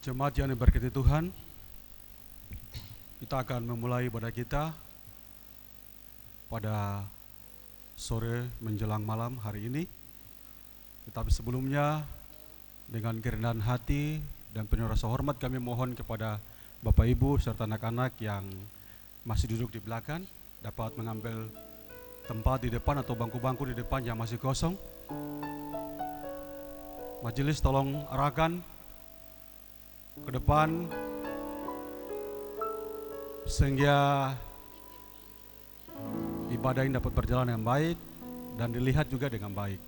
Jemaat yang diberkati Tuhan, kita akan memulai ibadah kita pada sore menjelang malam hari ini. Tetapi sebelumnya, dengan kerendahan hati dan penuh rasa hormat kami mohon kepada Bapak Ibu serta anak-anak yang masih duduk di belakang dapat mengambil tempat di depan atau bangku-bangku di depan yang masih kosong. Majelis tolong arahkan ke depan sehingga ibadah ini dapat berjalan dengan baik dan dilihat juga dengan baik.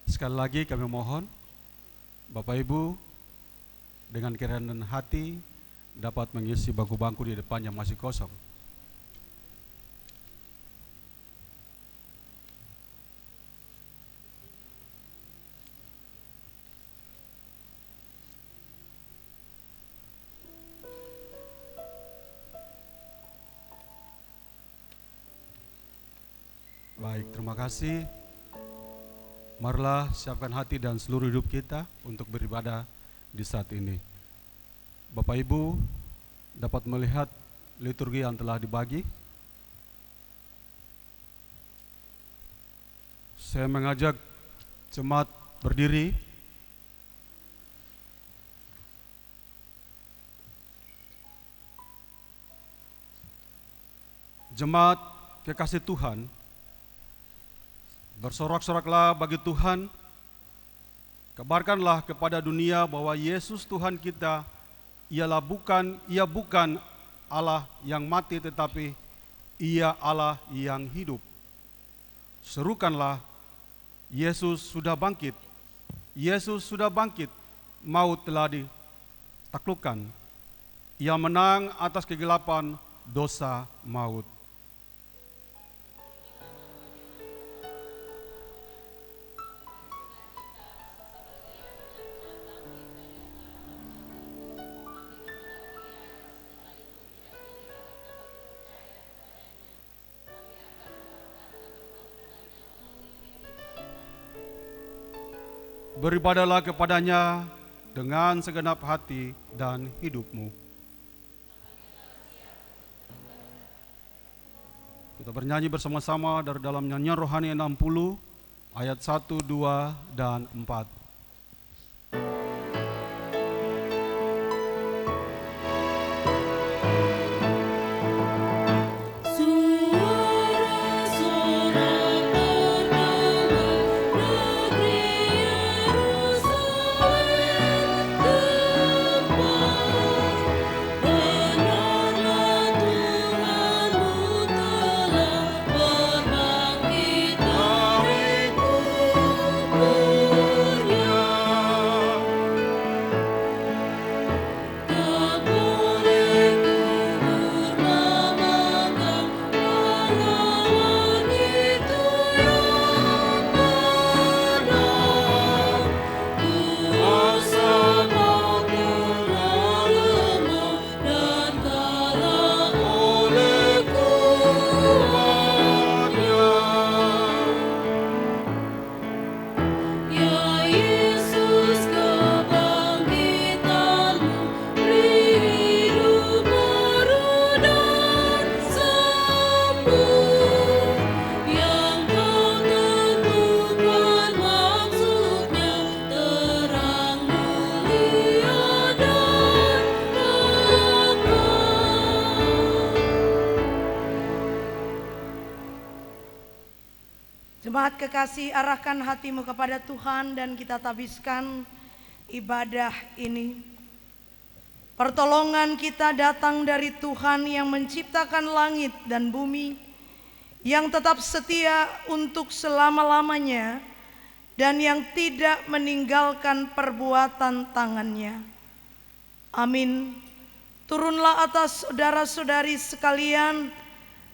Sekali lagi kami mohon Bapak Ibu dengan kerendahan hati dapat mengisi bangku-bangku di depan yang masih kosong. Baik, terima kasih. Marilah siapkan hati dan seluruh hidup kita untuk beribadah di saat ini. Bapak Ibu dapat melihat liturgi yang telah dibagi. Saya mengajak jemaat berdiri. Jemaat kekasih Tuhan, bersorak-soraklah bagi Tuhan, kabarkanlah kepada dunia bahwa Yesus Tuhan kita, Ia bukan Allah yang mati tetapi Ia Allah yang hidup. Serukanlah, Yesus sudah bangkit, Yesus sudah bangkit, maut telah ditaklukkan. Ia menang atas kegelapan dosa maut. Beribadahlah kepadanya dengan segenap hati dan hidupmu. Kita bernyanyi bersama-sama dari dalam nyanyian rohani 60 ayat 1, 2, dan 4. Jemaat kekasih, arahkan hatimu kepada Tuhan dan kita tabiskan ibadah ini. Pertolongan kita datang dari Tuhan yang menciptakan langit dan bumi, yang tetap setia untuk selama-lamanya dan yang tidak meninggalkan perbuatan tangannya. Amin. Turunlah atas saudara-saudari sekalian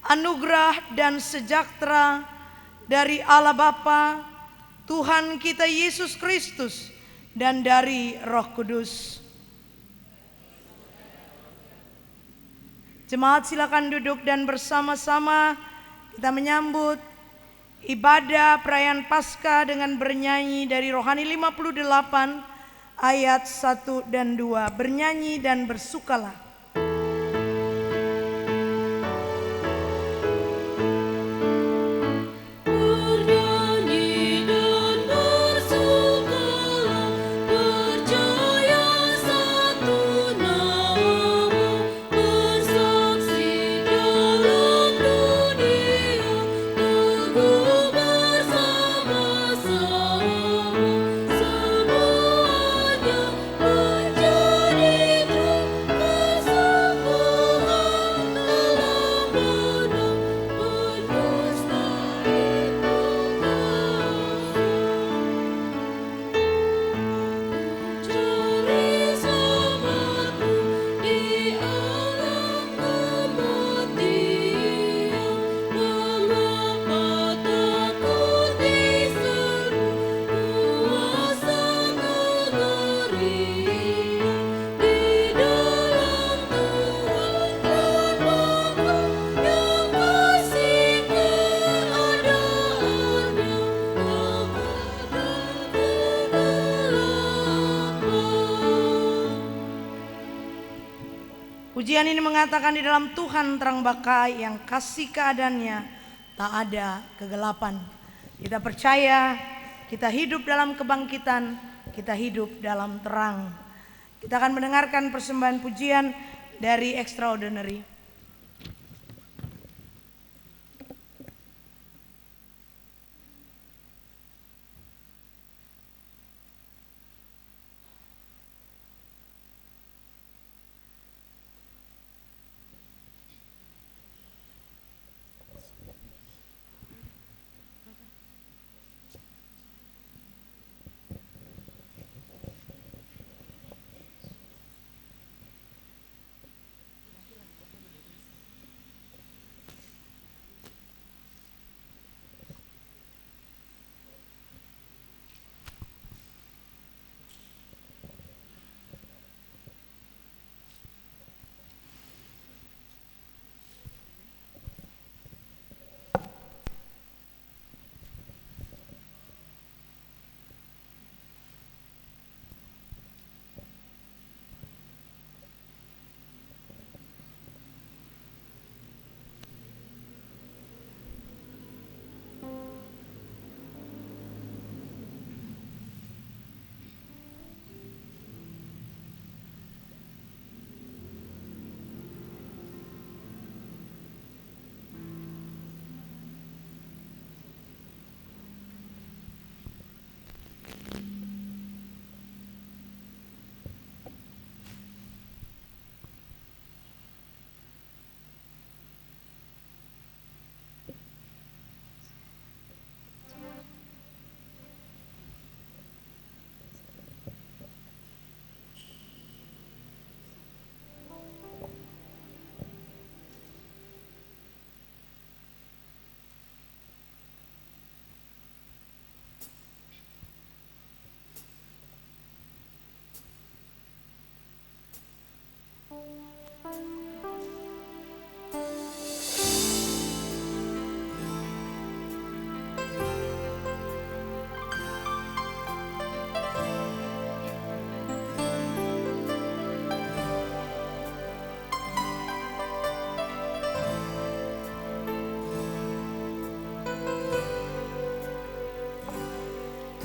anugerah dan sejahtera dari Allah Bapa, Tuhan kita Yesus Kristus, dan dari Roh Kudus. Jemaat silakan duduk dan bersama-sama kita menyambut ibadah perayaan Paskah dengan bernyanyi dari Rohani 58 ayat 1 dan 2. Bernyanyi dan bersukalah. Pujian ini mengatakan di dalam Tuhan terang bakai, yang kasih keadaannya tak ada kegelapan. Kita percaya kita hidup dalam kebangkitan, kita hidup dalam terang. Kita akan mendengarkan persembahan pujian dari Extraordinary.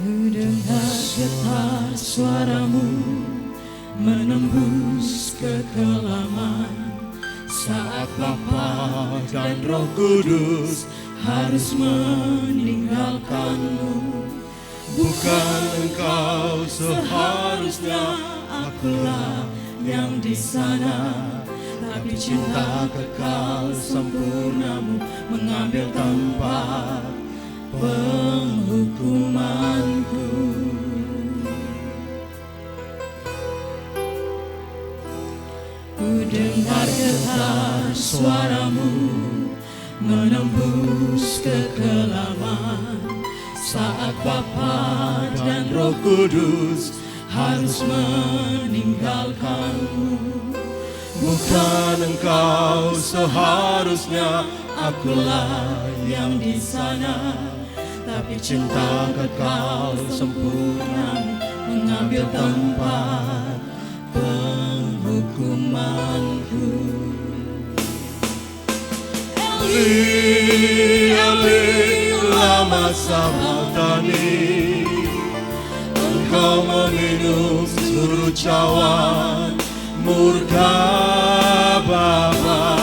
Ku dengar getar suaramu menembus kekelaman, saat Bapa dan Roh Kudus harus meninggalkanmu. Bukan engkau seharusnya, akulah yang di sana, tapi cinta kekal sempurnamu mengambil tempat penghukumanku. Ku dengar getar suaramu menembus kekelaman, saat Bapa dan Roh Kudus harus meninggalkanmu. Bukan engkau seharusnya, akulah yang di sana, tapi cinta kekal sempurna mengambil tempat penghukumanku. Eli, Eli, lama sabachthani. Engkau meminum seluruh cawan murka Bapa.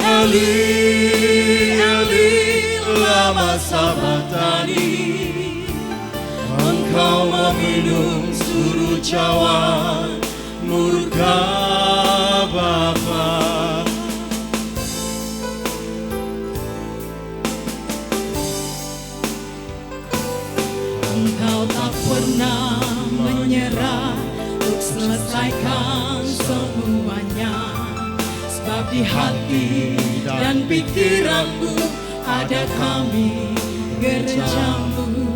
Eli, Eli, lama sabachthani. Engkau meminum seluruh cawan murka Bapa. Engkau tak pernah menyerah untuk selesaikan semuanya. Sebab di hati dan pikiranmu ada kami gerejamu.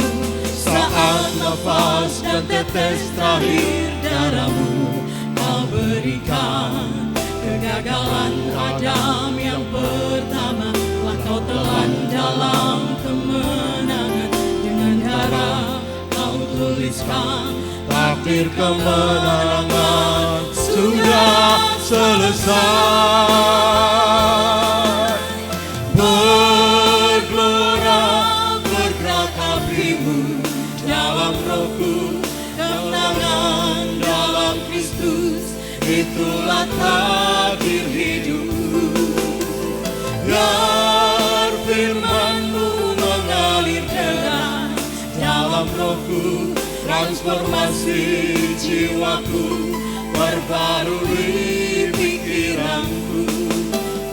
Saat nafas dan tetes terakhir darahmu kau berikan. Kegagalan Adam yang pertama telah kau telan dalam kemenangan. Dengan darah kau tuliskan takdir kemenangan sudah selesai. Bergelora bergerak apimu dalam rohku, kemenangan dalam Kristus, itulah takdir hidupku. Biar firman-Mu mengalir deras dalam rohku, transformasi jiwaku, perbarui pikiranku.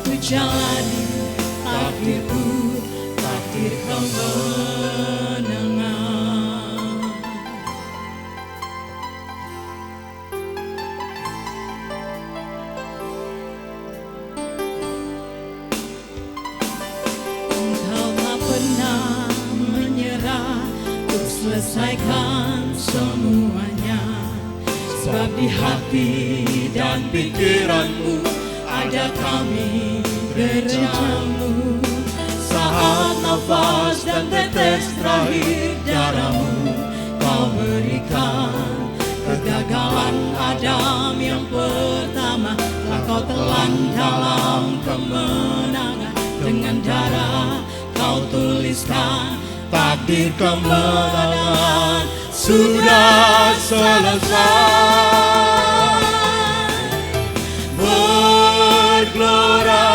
Ku jalani takdirku, takdir kemenangan. Engkau tak pernah menyerah untuk selesaikan semuanya. Sebab di hati dan pikiranmu ada kami gerejamu. Saat nafas dan tetes terakhir darahmu kau berikan. Kegagalan Adam yang pertama telah kau telan dalam kemenangan. Dengan darah kau tuliskan takdir kemenangan sudah selesai. Bergelora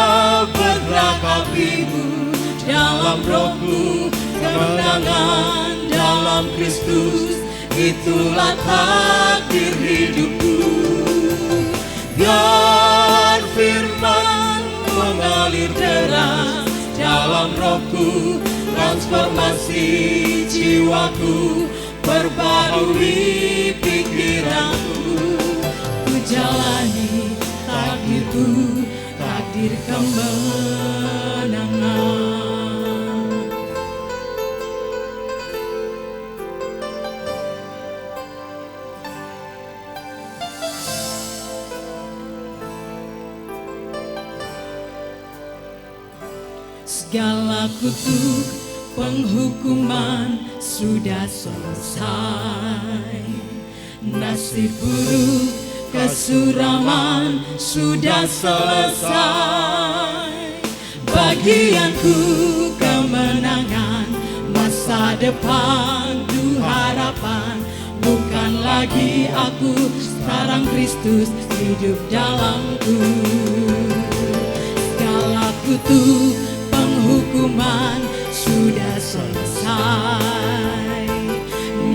bergerak apimu dalam rohku, kemenangan dalam Kristus, itulah takdir hidupku. Biar firman mengalir deras dalam rohku, transformasi jiwaku, perbarui pikiranku. Ku jalani takdirku, takdir kemenangan. Segala kutuk penghukuman sudah selesai. Nasib buruk kesuraman sudah selesai. Bagianku kemenangan, masa depan tuh harapan. Bukan lagi aku, sekarang Kristus hidup dalamku. Segala kutuk penghukuman sudah selesai.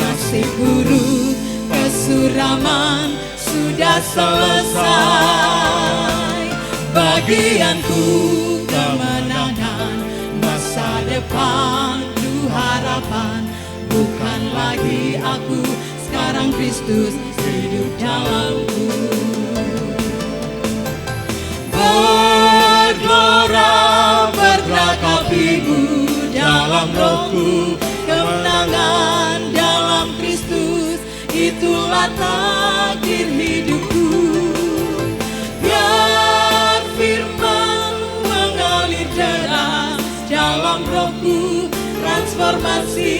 Nasib buruk kesuraman sudah selesai. Bagianku kemenangan, masa depan tuh harapan. Bukan lagi aku, sekarang Kristus hidup dalamku. Bergelora bergerak apimu dalam rohku, kemenangan dalam Kristus, itulah takdir hidupku. Biar firman mengalir deras dalam rohku, transformasi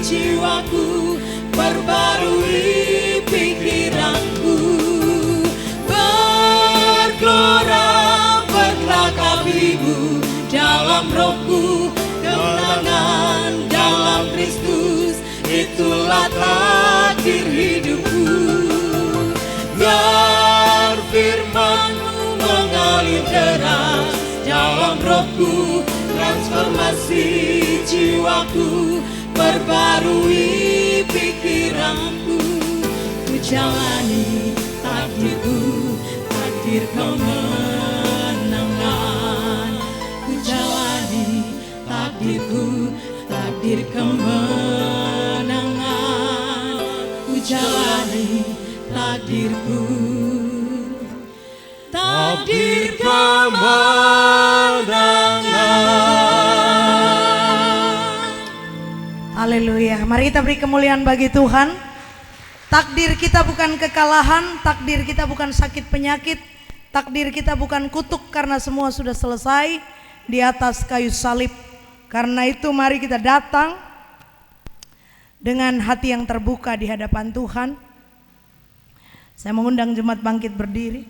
jiwaku, perbarui dalam Rohku, kemenangan dalam Kristus, itulah takdir hidupku. Biar firman-Mu mengalir deras dalam Rohku, transformasi jiwaku, perbarui pikiranku. Ku jalani takdirku, takdir kemenangan. Ku jalani takdirku, takdir kemenangan. Ku jalani takdirku, takdir kemenangan. Haleluya. Mari kita beri kemuliaan bagi Tuhan. Takdir kita bukan kekalahan, takdir kita bukan sakit penyakit, takdir kita bukan kutuk, karena semua sudah selesai di atas kayu salib. Karena itu mari kita datang dengan hati yang terbuka di hadapan Tuhan. Saya mengundang jemaat bangkit berdiri.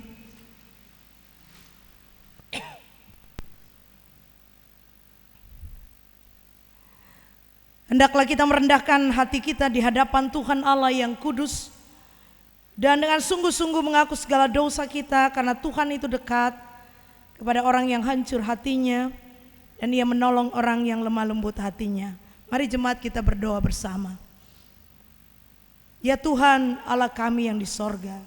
Hendaklah kita merendahkan hati kita di hadapan Tuhan Allah yang kudus, dan dengan sungguh-sungguh mengaku segala dosa kita, karena Tuhan itu dekat kepada orang yang hancur hatinya, dan Ia menolong orang yang lemah lembut hatinya. Mari jemaat kita berdoa bersama. Ya Tuhan Allah kami yang di sorga,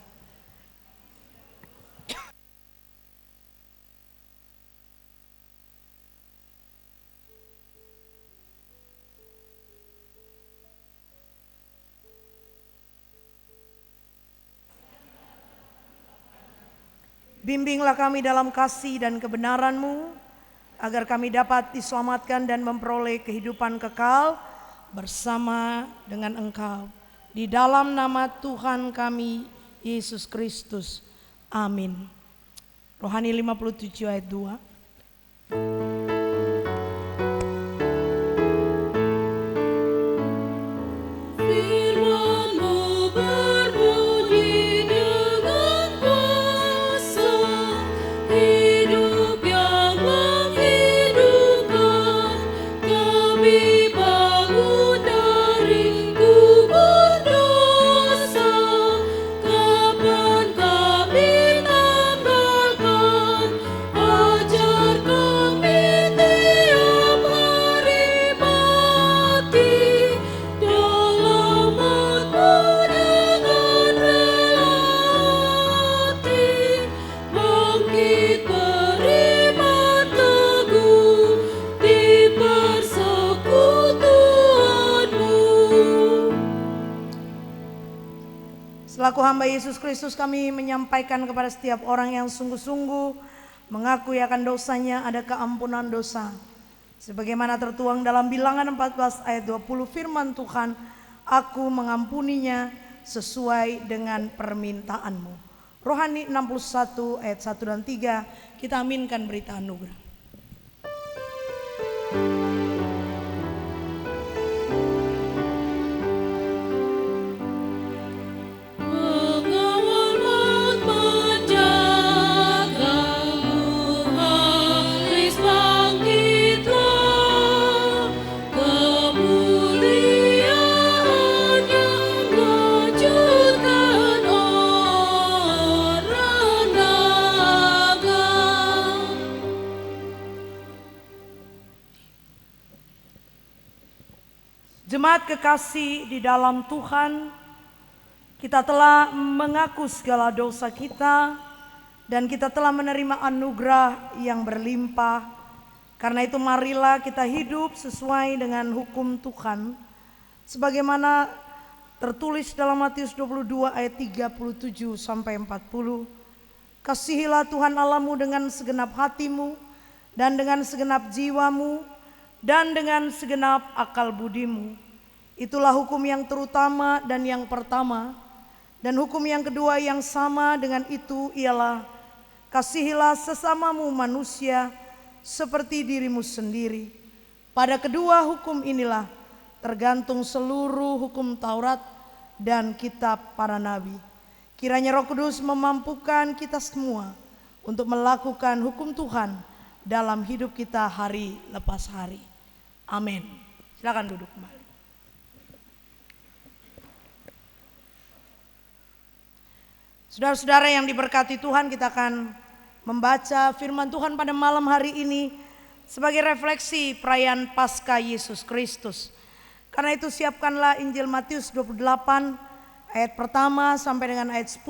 bimbinglah kami dalam kasih dan kebenaran-Mu, agar kami dapat diselamatkan dan memperoleh kehidupan kekal bersama dengan Engkau. Di dalam nama Tuhan kami, Yesus Kristus. Amin. Rohani 57 ayat 2. Selaku hamba Yesus Kristus, kami menyampaikan kepada setiap orang yang sungguh-sungguh mengakui akan dosanya ada keampunan dosa. Sebagaimana tertuang dalam Bilangan 14 ayat 20, firman Tuhan, aku mengampuninya sesuai dengan permintaan-Mu. Rohani 61 ayat 1 dan 3, kita aminkan berita anugerah. Jemaat kekasih di dalam Tuhan, kita telah mengaku segala dosa kita dan kita telah menerima anugerah yang berlimpah. Karena itu marilah kita hidup sesuai dengan hukum Tuhan, sebagaimana tertulis dalam Matius 22 ayat 37 sampai 40. Kasihilah Tuhan Allahmu dengan segenap hatimu dan dengan segenap jiwamu dan dengan segenap akal budimu. Itulah hukum yang terutama dan yang pertama. Dan hukum yang kedua yang sama dengan itu ialah, kasihilah sesamamu manusia seperti dirimu sendiri. Pada kedua hukum inilah tergantung seluruh hukum Taurat dan kitab para nabi. Kiranya Roh Kudus memampukan kita semua untuk melakukan hukum Tuhan dalam hidup kita hari lepas hari. Amin. Silakan duduk kembali. Saudara-saudara yang diberkati Tuhan, kita akan membaca firman Tuhan pada malam hari ini sebagai refleksi perayaan Paskah Yesus Kristus. Karena itu siapkanlah Injil Matius 28 ayat pertama sampai dengan ayat 10.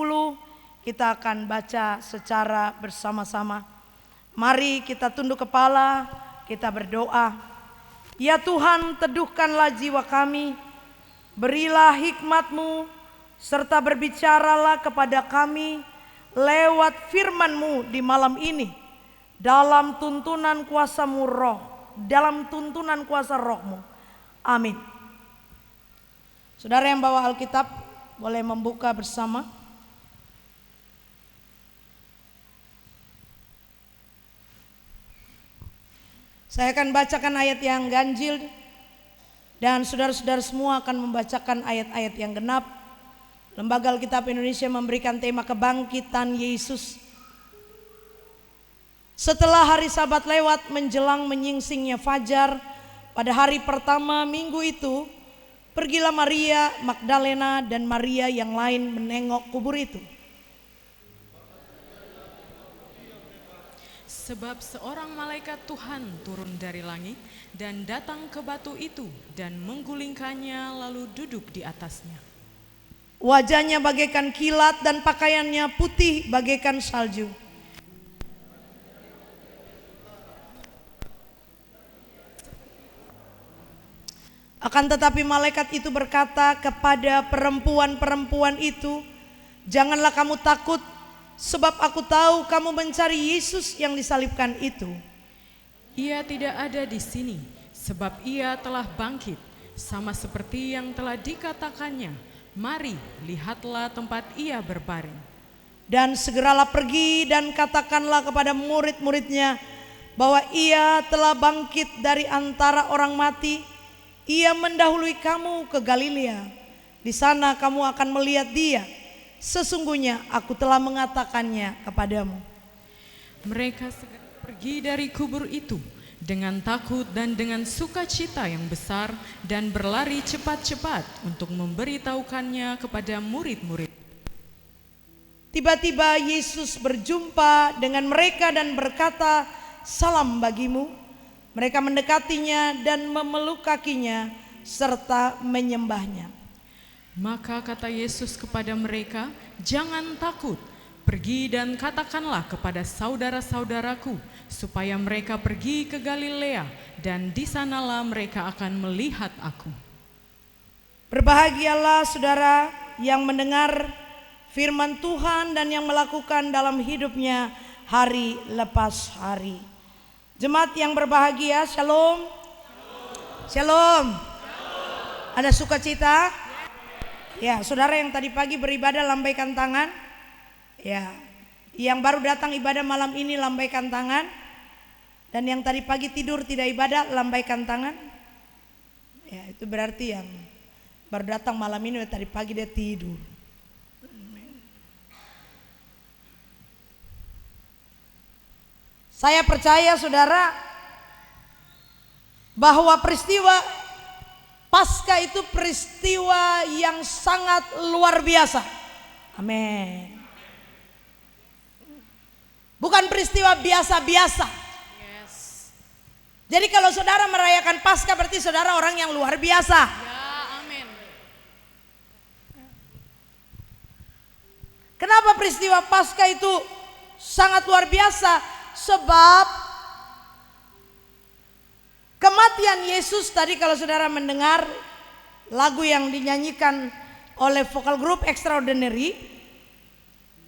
Kita akan baca secara bersama-sama. Mari kita tunduk kepala, kita berdoa. Ya Tuhan, teduhkanlah jiwa kami, berilah hikmat-Mu, serta berbicaralah kepada kami lewat firman-Mu di malam ini, dalam tuntunan kuasa-Mu roh, dalam tuntunan kuasa roh-Mu. Amin. Saudara yang bawa Alkitab boleh membuka bersama. Saya akan bacakan ayat yang ganjil dan saudara-saudara semua akan membacakan ayat-ayat yang genap. Lembaga Alkitab Indonesia memberikan tema kebangkitan Yesus. Setelah hari Sabat lewat menjelang menyingsingnya fajar pada hari pertama minggu itu, pergilah Maria Magdalena dan Maria yang lain menengok kubur itu. Sebab seorang malaikat Tuhan turun dari langit dan datang ke batu itu dan menggulingkannya lalu duduk di atasnya. Wajahnya bagaikan kilat dan pakaiannya putih bagaikan salju. Akan tetapi malaikat itu berkata kepada perempuan-perempuan itu, "Janganlah kamu takut, sebab aku tahu kamu mencari Yesus yang disalibkan itu. Ia tidak ada di sini, sebab ia telah bangkit, sama seperti yang telah dikatakannya. Mari, lihatlah tempat ia berbaring." Dan segeralah pergi dan katakanlah kepada murid-muridnya bahwa ia telah bangkit dari antara orang mati. Ia mendahului kamu ke Galilea. Di sana kamu akan melihat dia. Sesungguhnya aku telah mengatakannya kepadamu. Mereka segera pergi dari kubur itu dengan takut dan dengan sukacita yang besar dan berlari cepat-cepat untuk memberitahukannya kepada murid-murid. Tiba-tiba Yesus berjumpa dengan mereka dan berkata, "Salam bagimu." Mereka mendekatinya dan memeluk kakinya serta menyembahnya. Maka kata Yesus kepada mereka, "Jangan takut, pergi dan katakanlah kepada saudara-saudaraku supaya mereka pergi ke Galilea dan di sanalah mereka akan melihat aku." Berbahagialah saudara yang mendengar firman Tuhan dan yang melakukan dalam hidupnya hari lepas hari. Jemaat yang berbahagia, shalom. Shalom. Ada sukacita? Ya, saudara yang tadi pagi beribadah lambaikan tangan. Ya, yang baru datang ibadah malam ini lambaikan tangan. Dan yang tadi pagi tidur tidak ibadah lambaikan tangan. Ya, itu berarti yang baru datang malam ini tadi pagi dia tidur. Saya percaya saudara bahwa peristiwa Paskah itu peristiwa yang sangat luar biasa. Amin. Bukan peristiwa biasa-biasa. Yes. Jadi kalau saudara merayakan Paskah berarti saudara orang yang luar biasa. Ya, amin. Kenapa peristiwa Paskah itu sangat luar biasa? Sebab kematian Yesus tadi kalau saudara mendengar lagu yang dinyanyikan oleh vokal grup Extraordinary,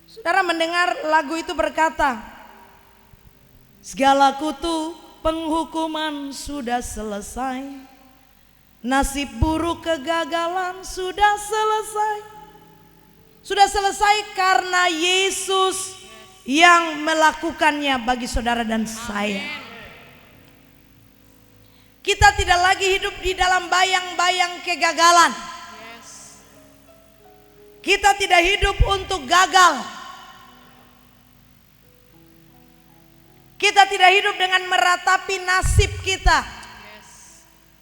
saudara mendengar lagu itu berkata, "Segala kutu penghukuman sudah selesai, nasib buruk kegagalan sudah selesai. Sudah selesai karena Yesus yang melakukannya bagi saudara dan saya." Kita tidak lagi hidup di dalam bayang-bayang kegagalan. Kita tidak hidup untuk gagal. Kita tidak hidup dengan meratapi nasib kita.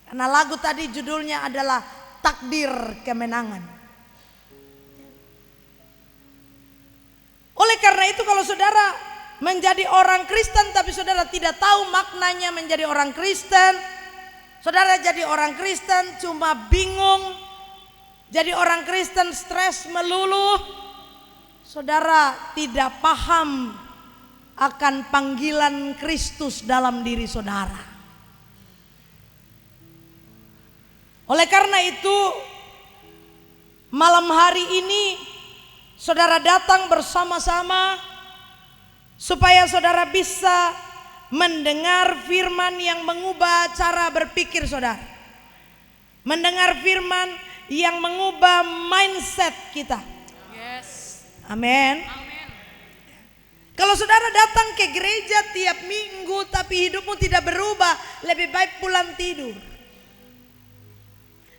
Karena lagu tadi judulnya adalah takdir kemenangan. Oleh karena itu kalau saudara menjadi orang Kristen tapi saudara tidak tahu maknanya menjadi orang Kristen, saudara jadi orang Kristen cuma bingung, jadi orang Kristen stres melulu, saudara tidak paham akan panggilan Kristus dalam diri saudara. Oleh karena itu malam hari ini saudara datang bersama-sama supaya saudara bisa mendengar firman yang mengubah cara berpikir saudara. Mendengar firman yang mengubah mindset kita. Yes. Amin. Amin. Kalau saudara datang ke gereja tiap minggu tapi hidupmu tidak berubah, lebih baik pulang tidur.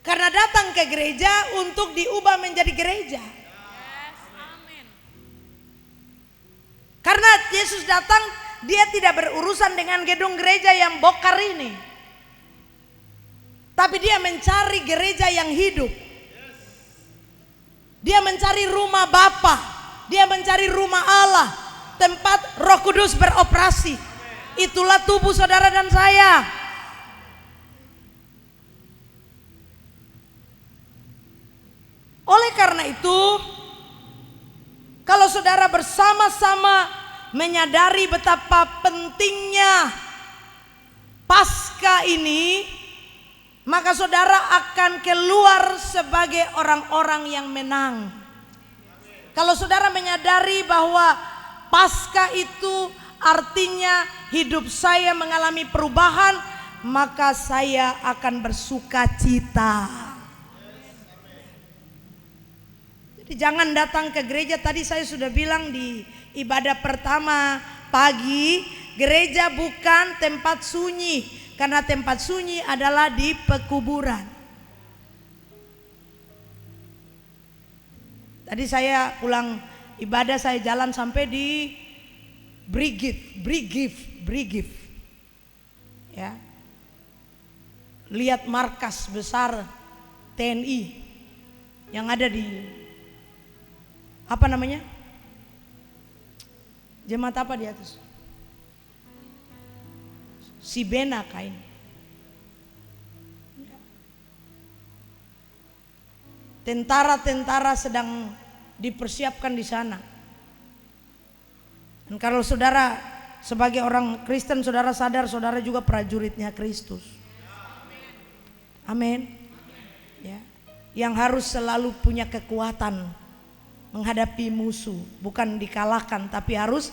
Karena datang ke gereja untuk diubah menjadi gereja. Yes. Amin. Karena Yesus datang, dia tidak berurusan dengan gedung gereja yang bokar ini. Tapi dia mencari gereja yang hidup. Dia mencari rumah Bapa, dia mencari rumah Allah, tempat Roh Kudus beroperasi. Itulah tubuh saudara dan saya. Oleh karena itu, kalau saudara bersama-sama menyadari betapa pentingnya Paskah ini, maka saudara akan keluar sebagai orang-orang yang menang. Kalau saudara menyadari bahwa Paskah itu artinya hidup saya mengalami perubahan, maka saya akan bersuka cita. Jadi jangan datang ke gereja, tadi saya sudah bilang di ibadah pertama pagi, gereja bukan tempat sunyi, karena tempat sunyi adalah di pekuburan. Tadi saya pulang ibadah, saya jalan sampai di Brigif, ya, lihat markas besar TNI yang ada di apa namanya? Jemaat apa di atas? Sibena kain. Tentara-tentara sedang dipersiapkan di sana. Dan kalau saudara sebagai orang Kristen, saudara sadar saudara juga prajuritnya Kristus. Amin. Ya. Yang harus selalu punya kekuatan menghadapi musuh, bukan dikalahkan tapi harus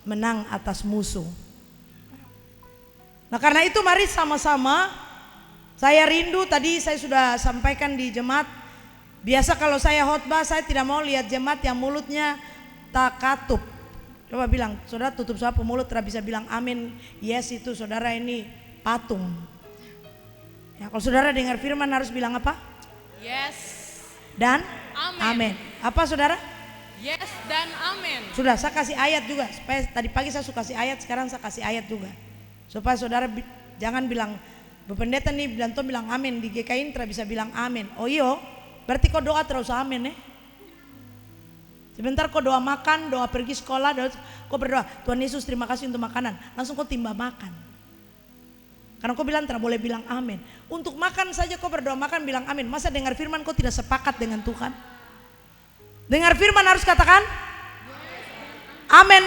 menang atas musuh. Nah karena itu mari sama-sama, saya rindu, tadi saya sudah sampaikan di jemaat, biasa kalau saya khotbah saya tidak mau lihat jemaat yang mulutnya takatup. Coba bilang, saudara tutup sapu mulut, tidak bisa bilang amin, yes itu saudara ini patung. Ya, kalau saudara dengar firman harus bilang apa? Yes. Dan Amin. amin. Apa saudara? Yes dan amin. Sudah saya kasih ayat juga. Supaya tadi pagi saya suka kasih ayat, sekarang saya kasih ayat juga. Supaya saudara jangan bilang, Bu Pendeta nih bilang bilang amin, di GKI tidak bisa bilang amin. Oh iyo, berarti kau doa terus amin ya. Sebentar kau doa makan, doa pergi sekolah, kau berdoa, Tuhan Yesus terima kasih untuk makanan. Langsung kau timba makan. Karena kau bilang tidak boleh bilang amin. Untuk makan saja kau berdoa makan bilang amin. Masa dengar firman kau tidak sepakat dengan Tuhan? Dengar firman harus katakan amin.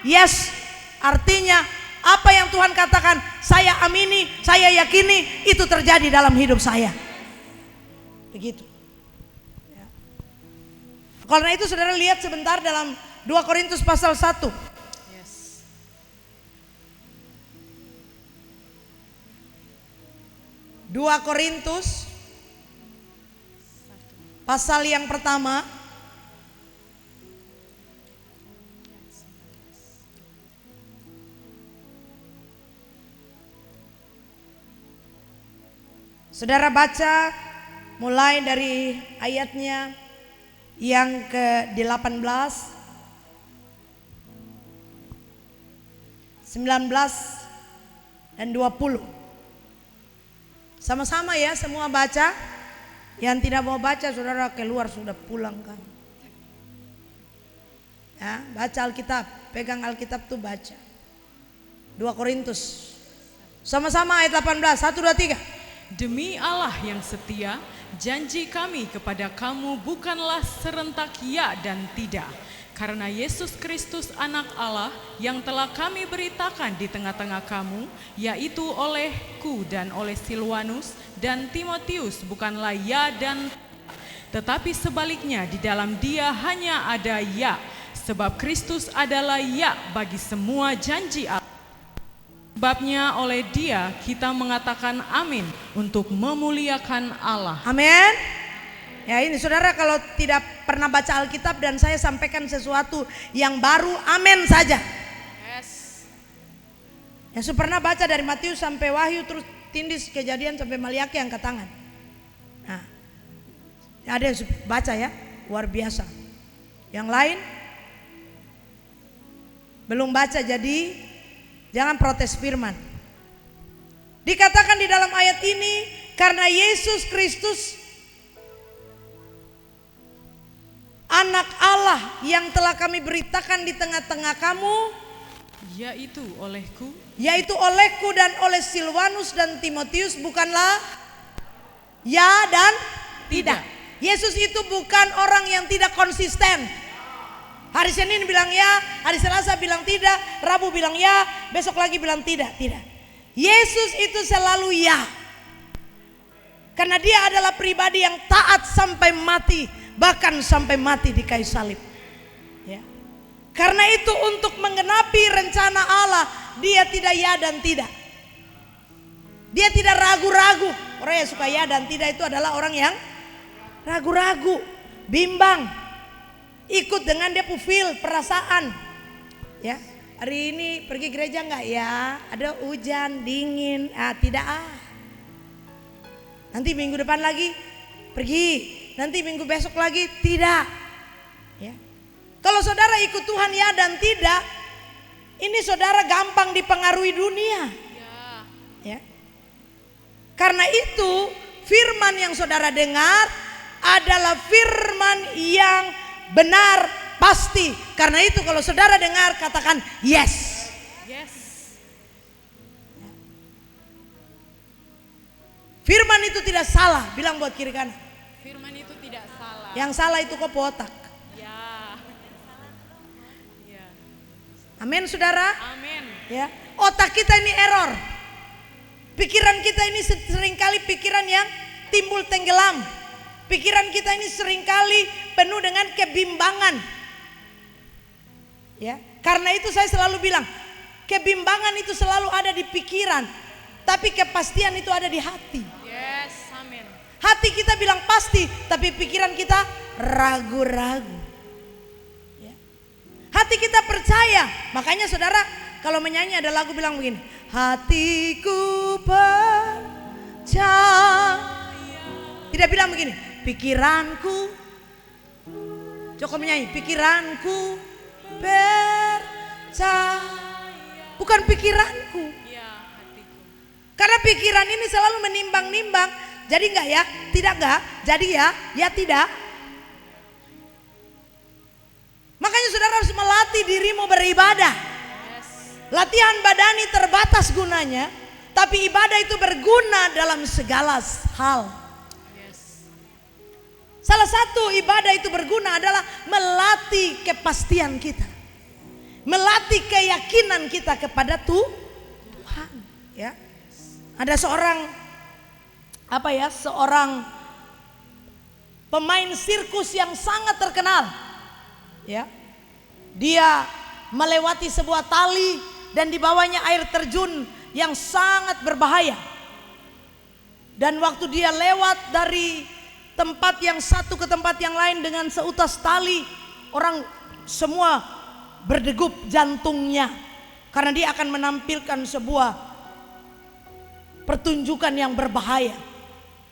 Yes. Artinya apa yang Tuhan katakan saya amini, saya yakini itu terjadi dalam hidup saya. Begitu ya. Karena itu saudara lihat sebentar dalam 2 Korintus pasal 1. Yes. 2 Korintus pasal yang pertama saudara baca mulai dari ayatnya yang ke-18 19 dan 20. Sama-sama ya semua baca. Yang tidak mau baca saudara keluar, sudah pulang kan. Ya, baca Alkitab, pegang Alkitab tuh baca. 2 Korintus. Sama-sama ayat 18, 1, 2, 3. Demi Allah yang setia, janji kami kepada kamu bukanlah serentak ya dan tidak. Karena Yesus Kristus anak Allah yang telah kami beritakan di tengah-tengah kamu, yaitu olehku dan oleh Silwanus dan Timotius bukanlah ya dan tetapi sebaliknya di dalam dia hanya ada ya. Sebab Kristus adalah ya bagi semua janji Allah. Sebabnya oleh dia kita mengatakan amin untuk memuliakan Allah. Amin. Ya ini saudara, kalau tidak pernah baca Alkitab dan saya sampaikan sesuatu yang baru, amin saja. Yes. Yang pernah baca dari Matius sampai Wahyu, terus Tindis, Kejadian sampai Maliaki, angkat tangan. Nah, ada yang baca ya, luar biasa. Yang lain belum baca, jadi jangan protes firman. Dikatakan di dalam ayat ini, karena Yesus Kristus anak Allah yang telah kami beritakan di tengah-tengah kamu, Yaitu olehku dan oleh Silwanus dan Timotius bukanlah ya dan tidak. Yesus itu bukan orang yang tidak konsisten. Hari Senin bilang ya, hari Selasa bilang tidak, Rabu bilang ya, besok lagi bilang tidak. Yesus itu selalu ya. Karena dia adalah pribadi yang taat sampai mati, bahkan sampai mati di kayu salib. Ya. Karena itu untuk menggenapi rencana Allah, dia tidak ya dan tidak. Dia tidak ragu-ragu. Orang yang suka ya dan tidak itu adalah orang yang ragu-ragu, bimbang. Ikut dengan dia feel perasaan. Ya, hari ini pergi gereja enggak ya? Ada hujan, dingin, tidak. Nanti minggu depan lagi pergi, nanti minggu besok lagi tidak. Ya. Kalau saudara ikut Tuhan ya dan tidak, ini saudara gampang dipengaruhi dunia. Ya. Karena itu firman yang saudara dengar adalah firman yang benar, pasti. Karena itu kalau saudara dengar, katakan yes. Yes. Firman itu tidak salah, bilang buat kiri kanan. Firman itu tidak salah. Yang salah itu kok otak. Ya. Ya. Amin saudara. Amin. Ya, otak kita ini error. Pikiran kita ini seringkali pikiran yang timbul tenggelam. Pikiran kita ini seringkali penuh dengan kebimbangan. Ya, karena itu saya selalu bilang, kebimbangan itu selalu ada di pikiran, tapi kepastian itu ada di hati. Yes, amin. Hati kita bilang pasti, tapi pikiran kita ragu-ragu. Ya. Hati kita percaya, makanya saudara kalau menyanyi ada lagu bilang begini, hatiku percaya. Tidak bilang begini, pikiranku, cukup menyanyi, pikiranku percaya. Bukan pikiranku. Ya, hatiku. Karena pikiran ini selalu menimbang-nimbang. Jadi enggak ya, tidak enggak, jadi ya, ya tidak. Makanya saudara harus melatih dirimu beribadah. Yes. Latihan badani terbatas gunanya, tapi ibadah itu berguna dalam segala hal. Salah satu ibadah itu berguna adalah melatih kepastian kita, melatih keyakinan kita kepada Tuhan. Ya, ada seorang seorang pemain sirkus yang sangat terkenal. Ya, dia melewati sebuah tali dan di bawahnya air terjun yang sangat berbahaya. Dan waktu dia lewat dari tempat yang satu ke tempat yang lain dengan seutas tali, orang semua berdegup jantungnya karena dia akan menampilkan sebuah pertunjukan yang berbahaya.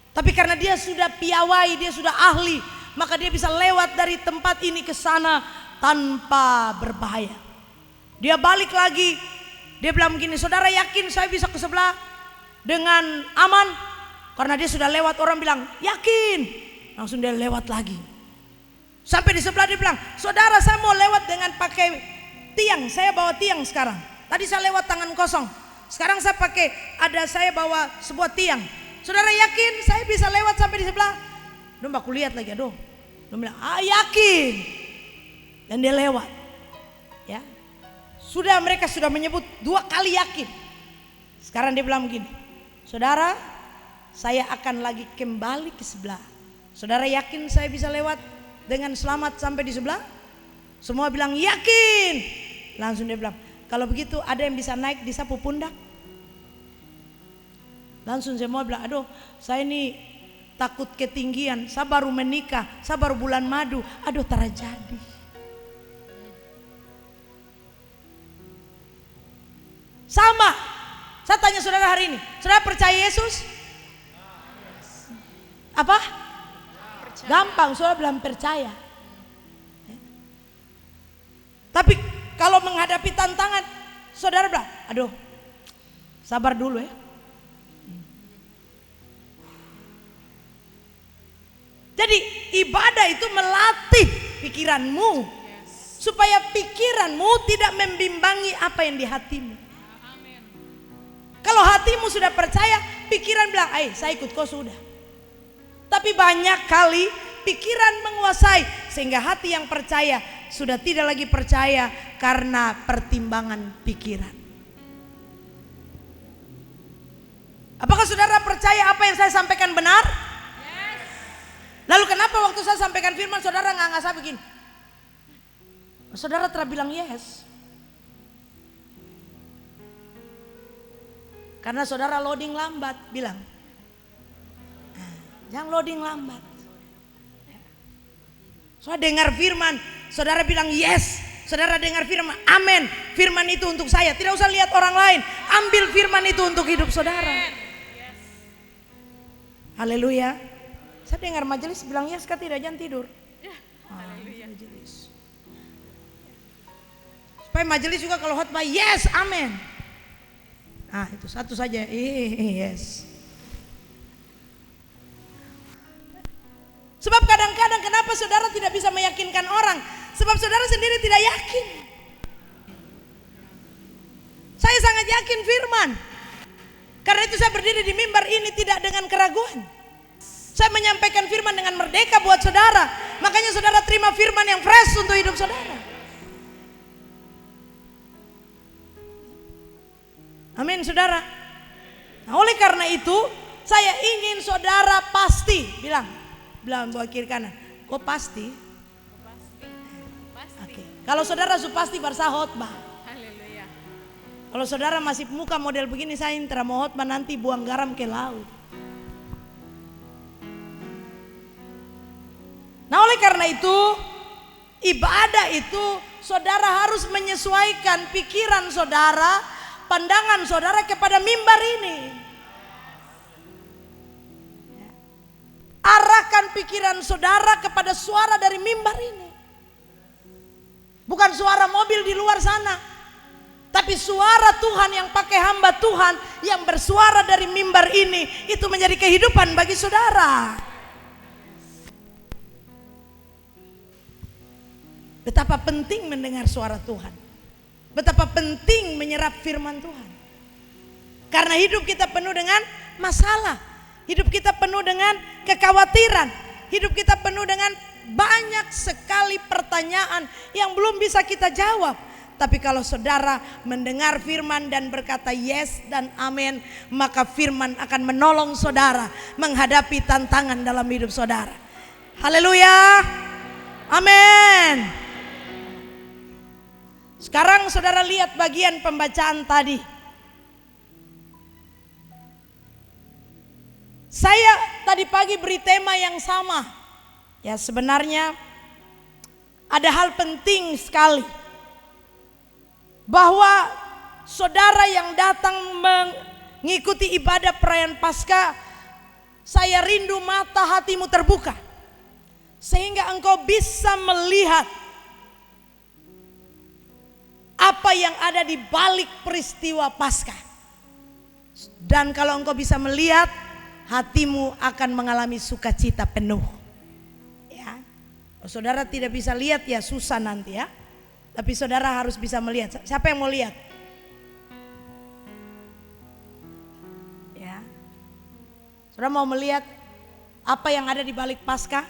Tapi karena dia sudah piawai, dia sudah ahli, maka dia bisa lewat dari tempat ini ke sana tanpa berbahaya. Dia balik lagi Dia bilang begini, saudara yakin saya bisa ke sebelah dengan aman? Karena dia sudah lewat, orang bilang yakin. Langsung dia lewat lagi. Sampai di sebelah dia bilang, saudara saya mau lewat dengan pakai tiang. Saya bawa tiang sekarang. Tadi saya lewat tangan kosong. Sekarang saya bawa sebuah tiang. Saudara yakin saya bisa lewat sampai di sebelah? Duh, aku lihat lagi, aduh. Dia bilang, yakin. Dan dia lewat. Ya. Mereka sudah menyebut 2 kali yakin. Sekarang dia bilang begini, saudara, saya akan lagi kembali ke sebelah. Saudara yakin saya bisa lewat dengan selamat sampai di sebelah? Semua bilang yakin. Langsung dia bilang, kalau begitu ada yang bisa naik di sapu pundak? Langsung semua bilang, aduh saya ini takut ketinggian, saya baru menikah, saya baru bulan madu, aduh terjadi. Sama, saya tanya saudara hari ini, saudara percaya Yesus? Apa? Percaya. Gampang, saudara bilang percaya. Tapi kalau menghadapi tantangan, saudara bilang, aduh sabar dulu ya. Jadi ibadah itu melatih pikiranmu, supaya pikiranmu tidak membimbangi apa yang di hatimu. Kalau hatimu sudah percaya, pikiran bilang, saya ikut kau sudah. Tapi banyak kali pikiran menguasai, sehingga hati yang percaya sudah tidak lagi percaya karena pertimbangan pikiran. Apakah saudara percaya apa yang saya sampaikan benar? Yes. Lalu kenapa waktu saya sampaikan firman saudara nggak saya begini? Saudara telah bilang yes. Karena saudara loading lambat, bilang jangan loading lambat. Saudara dengar firman, saudara bilang yes. Saudara dengar firman, amin. Firman itu untuk saya, tidak usah lihat orang lain. Ambil firman itu untuk hidup saudara. Haleluya. Saya dengar majelis bilang yes, kah tidak, jangan tidur. Majelis. Supaya majelis juga kalau khotbah yes, amin. Itu satu saja, yes. Sebab kadang-kadang kenapa saudara tidak bisa meyakinkan orang? Sebab saudara sendiri tidak yakin. Saya sangat yakin firman. Karena itu saya berdiri di mimbar ini tidak dengan keraguan. Saya menyampaikan firman dengan merdeka buat saudara. Makanya saudara terima firman yang fresh untuk hidup saudara. Amin saudara. Nah, oleh karena itu saya ingin saudara pasti bilang buat kiri kanan, kok pasti? Oke. Kalau saudara su pasti barsa khotbah. Haleluya. Kalau saudara masih muka model begini, saya intra mau khotbah nanti buang garam ke laut. Nah oleh karena itu ibadah itu saudara harus menyesuaikan pikiran saudara, pandangan saudara kepada mimbar ini. Arahkan pikiran saudara kepada suara dari mimbar ini. Bukan suara mobil di luar sana, tapi suara Tuhan yang pakai hamba Tuhan yang bersuara dari mimbar ini. Itu menjadi kehidupan bagi saudara. Betapa penting mendengar suara Tuhan. Betapa penting menyerap firman Tuhan. Karena hidup kita penuh dengan masalah. Hidup kita penuh dengan kekhawatiran. Hidup kita penuh dengan banyak sekali pertanyaan yang belum bisa kita jawab. Tapi kalau saudara mendengar firman dan berkata yes dan amin, maka firman akan menolong saudara menghadapi tantangan dalam hidup saudara. Haleluya. Amin. Sekarang saudara lihat bagian pembacaan tadi. Saya tadi pagi beri tema yang sama. Ya sebenarnya ada hal penting sekali. Bahwa saudara yang datang mengikuti ibadah perayaan Paskah, saya rindu mata hatimu terbuka. Sehingga engkau bisa melihat apa yang ada di balik peristiwa Paskah. Dan kalau engkau bisa melihat, hatimu akan mengalami sukacita penuh. Ya. Kalau saudara tidak bisa lihat ya susah nanti ya. Tapi saudara harus bisa melihat. Siapa yang mau lihat? Ya. Saudara mau melihat apa yang ada di balik Paskah?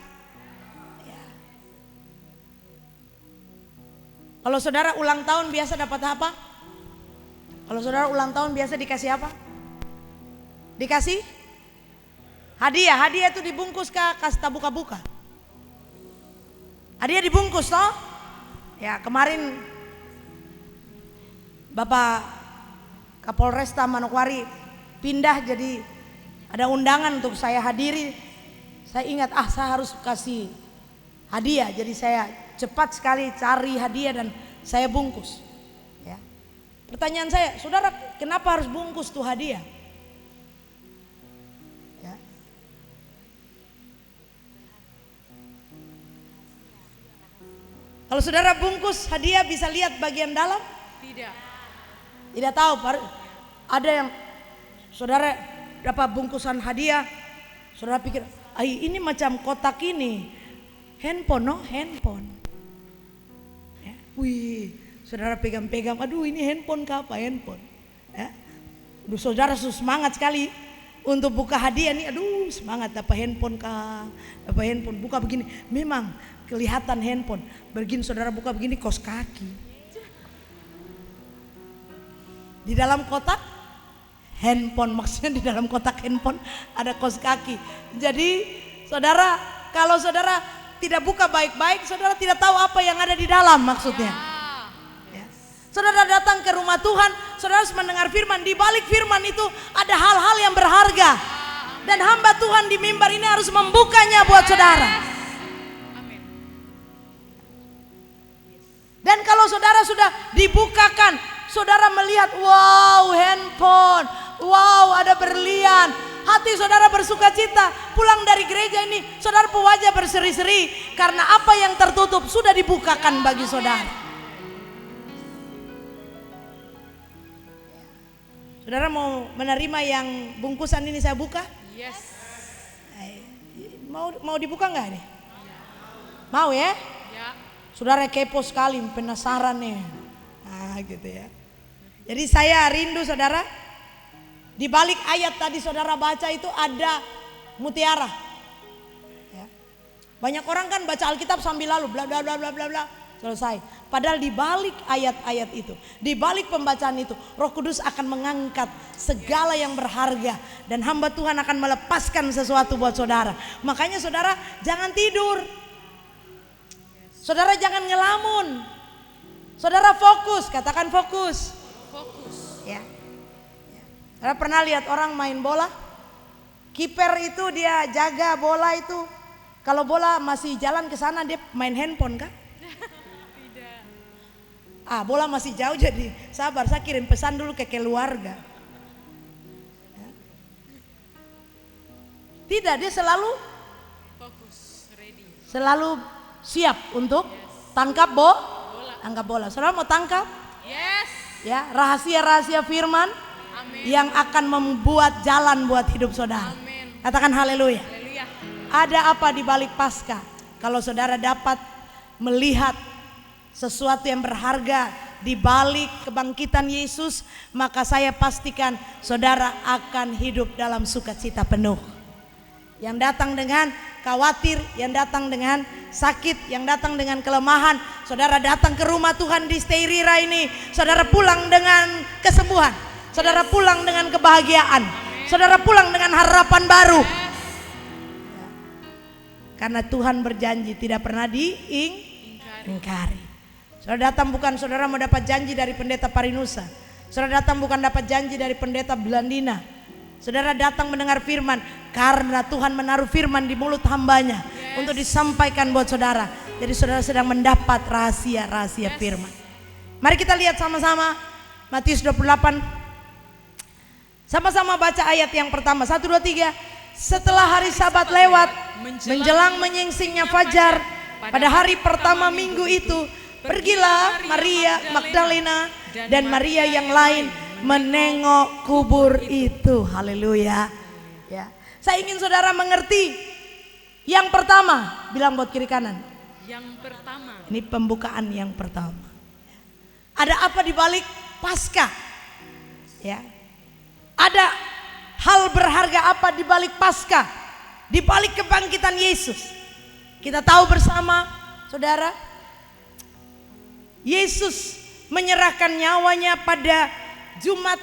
Ya. Kalau saudara ulang tahun biasa dapat apa? Kalau saudara ulang tahun biasa dikasih apa? Dikasih hadiah. Hadiah itu dibungkus kah? Kasih tak buka-buka. Hadiah dibungkus toh? Ya, kemarin Bapak Kapolresta Manokwari pindah, jadi ada undangan untuk saya hadiri. Saya ingat saya harus kasih hadiah, jadi saya cepat sekali cari hadiah dan saya bungkus. Ya. Pertanyaan saya, saudara kenapa harus bungkus tuh hadiah? Ya. Kalau saudara bungkus hadiah bisa lihat bagian dalam? Tidak tahu. Ada yang saudara dapat bungkusan hadiah, saudara pikir, ini macam kotak ini, handphone, handphone. Ya. Wih, saudara pegang-pegang, aduh ini handphone kah apa handphone? Ya. Aduh, saudara semangat sekali untuk buka hadiah nih, aduh semangat dapat handphone kah, dapat handphone, buka begini, memang kelihatan handphone. Begini saudara buka begini kos kaki. Di dalam kotak handphone, maksudnya di dalam kotak handphone ada kos kaki. Jadi saudara, kalau saudara tidak buka baik-baik, saudara tidak tahu apa yang ada di dalam maksudnya. Ya. Saudara datang ke rumah Tuhan, saudara harus mendengar firman. Di balik firman itu ada hal-hal yang berharga. Dan hamba Tuhan di mimbar ini harus membukanya buat saudara. Dan kalau saudara sudah dibukakan, saudara melihat, wow handphone, wow ada berlian, hati saudara bersuka cita. Pulang dari gereja ini, saudara wajah berseri-seri karena apa yang tertutup sudah dibukakan bagi saudara. Saudara mau menerima yang bungkusan ini saya buka? Yes. Mau dibuka nggak nih? Mau ya? Ya. Saudara kepo sekali, penasaran nih. Gitu ya. Jadi saya rindu saudara, di balik ayat tadi saudara baca itu ada mutiara. Ya. Banyak orang kan baca Alkitab sambil lalu bla bla bla bla bla bla, selesai. Padahal di balik ayat-ayat itu, di balik pembacaan itu, Roh Kudus akan mengangkat segala yang berharga dan hamba Tuhan akan melepaskan sesuatu buat saudara. Makanya saudara jangan tidur. Saudara jangan ngelamun. Saudara fokus, katakan fokus. Fokus. Ya. Saudara pernah lihat orang main bola? Kiper itu dia jaga bola itu. Kalau bola masih jalan ke sana dia main handphone kan? Tidak. Bola masih jauh jadi sabar, saya kirim pesan dulu ke keluarga. Ya. Tidak, dia selalu Fokus, ready. selalu siap untuk tangkap tangkap bola. Saudara mau tangkap? Yes. Ya, rahasia-rahasia firman Amin. yang akan membuat jalan buat hidup saudara. Amin. Katakan haleluya. Haleluya. Ada apa di balik Paskah? Kalau saudara dapat melihat sesuatu yang berharga di balik kebangkitan Yesus, maka saya pastikan saudara akan hidup dalam sukacita penuh. Yang datang dengan khawatir, yang datang dengan sakit, yang datang dengan kelemahan, saudara datang ke rumah Tuhan di Steirira ini, saudara pulang dengan kesembuhan, saudara pulang dengan kebahagiaan, saudara pulang dengan harapan baru. Karena Tuhan berjanji tidak pernah diingkari. Saudara datang bukan saudara mau dapat janji dari pendeta Parinusa, saudara datang bukan dapat janji dari pendeta Belandina. Saudara datang mendengar firman karena Tuhan menaruh firman di mulut hambanya untuk disampaikan buat saudara. Jadi saudara sedang mendapat rahasia-rahasia firman. Mari kita lihat sama-sama Matius 28. Sama-sama baca ayat yang pertama. 1, 2, 3. Setelah hari Sabat lewat, menjelang menyingsingnya fajar, pada hari pertama minggu itu, Pergilah Maria Magdalena dan Maria yang lain menengok kubur itu. Haleluya. Ya. Saya ingin saudara mengerti. Yang pertama, bilang buat kiri kanan. Yang pertama. Ini pembukaan yang pertama. Ada apa di balik Paskah? Ya. Ada hal berharga apa di balik Paskah? Di balik kebangkitan Yesus. Kita tahu bersama, saudara, Yesus menyerahkan nyawanya pada Jumat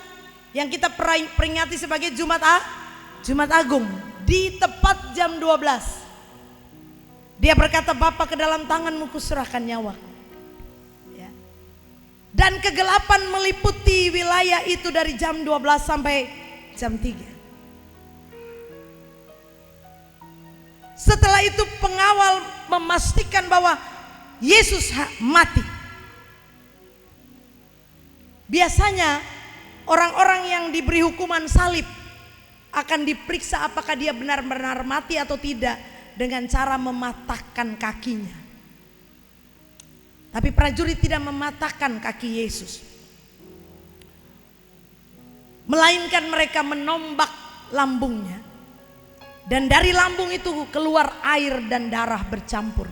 yang kita peringati sebagai Jumat Agung, di tepat jam 12. Dia berkata, Bapa, ke dalam tanganmu kuserahkan nyawaku. Ya. Dan kegelapan meliputi wilayah itu dari jam 12 sampai jam 3. Setelah itu pengawal memastikan bahwa Yesus mati. Biasanya orang-orang yang diberi hukuman salib akan diperiksa apakah dia benar-benar mati atau tidak dengan cara mematahkan kakinya. Tapi prajurit tidak mematahkan kaki Yesus, melainkan mereka menombak lambungnya. Dan dari lambung itu keluar air dan darah bercampur.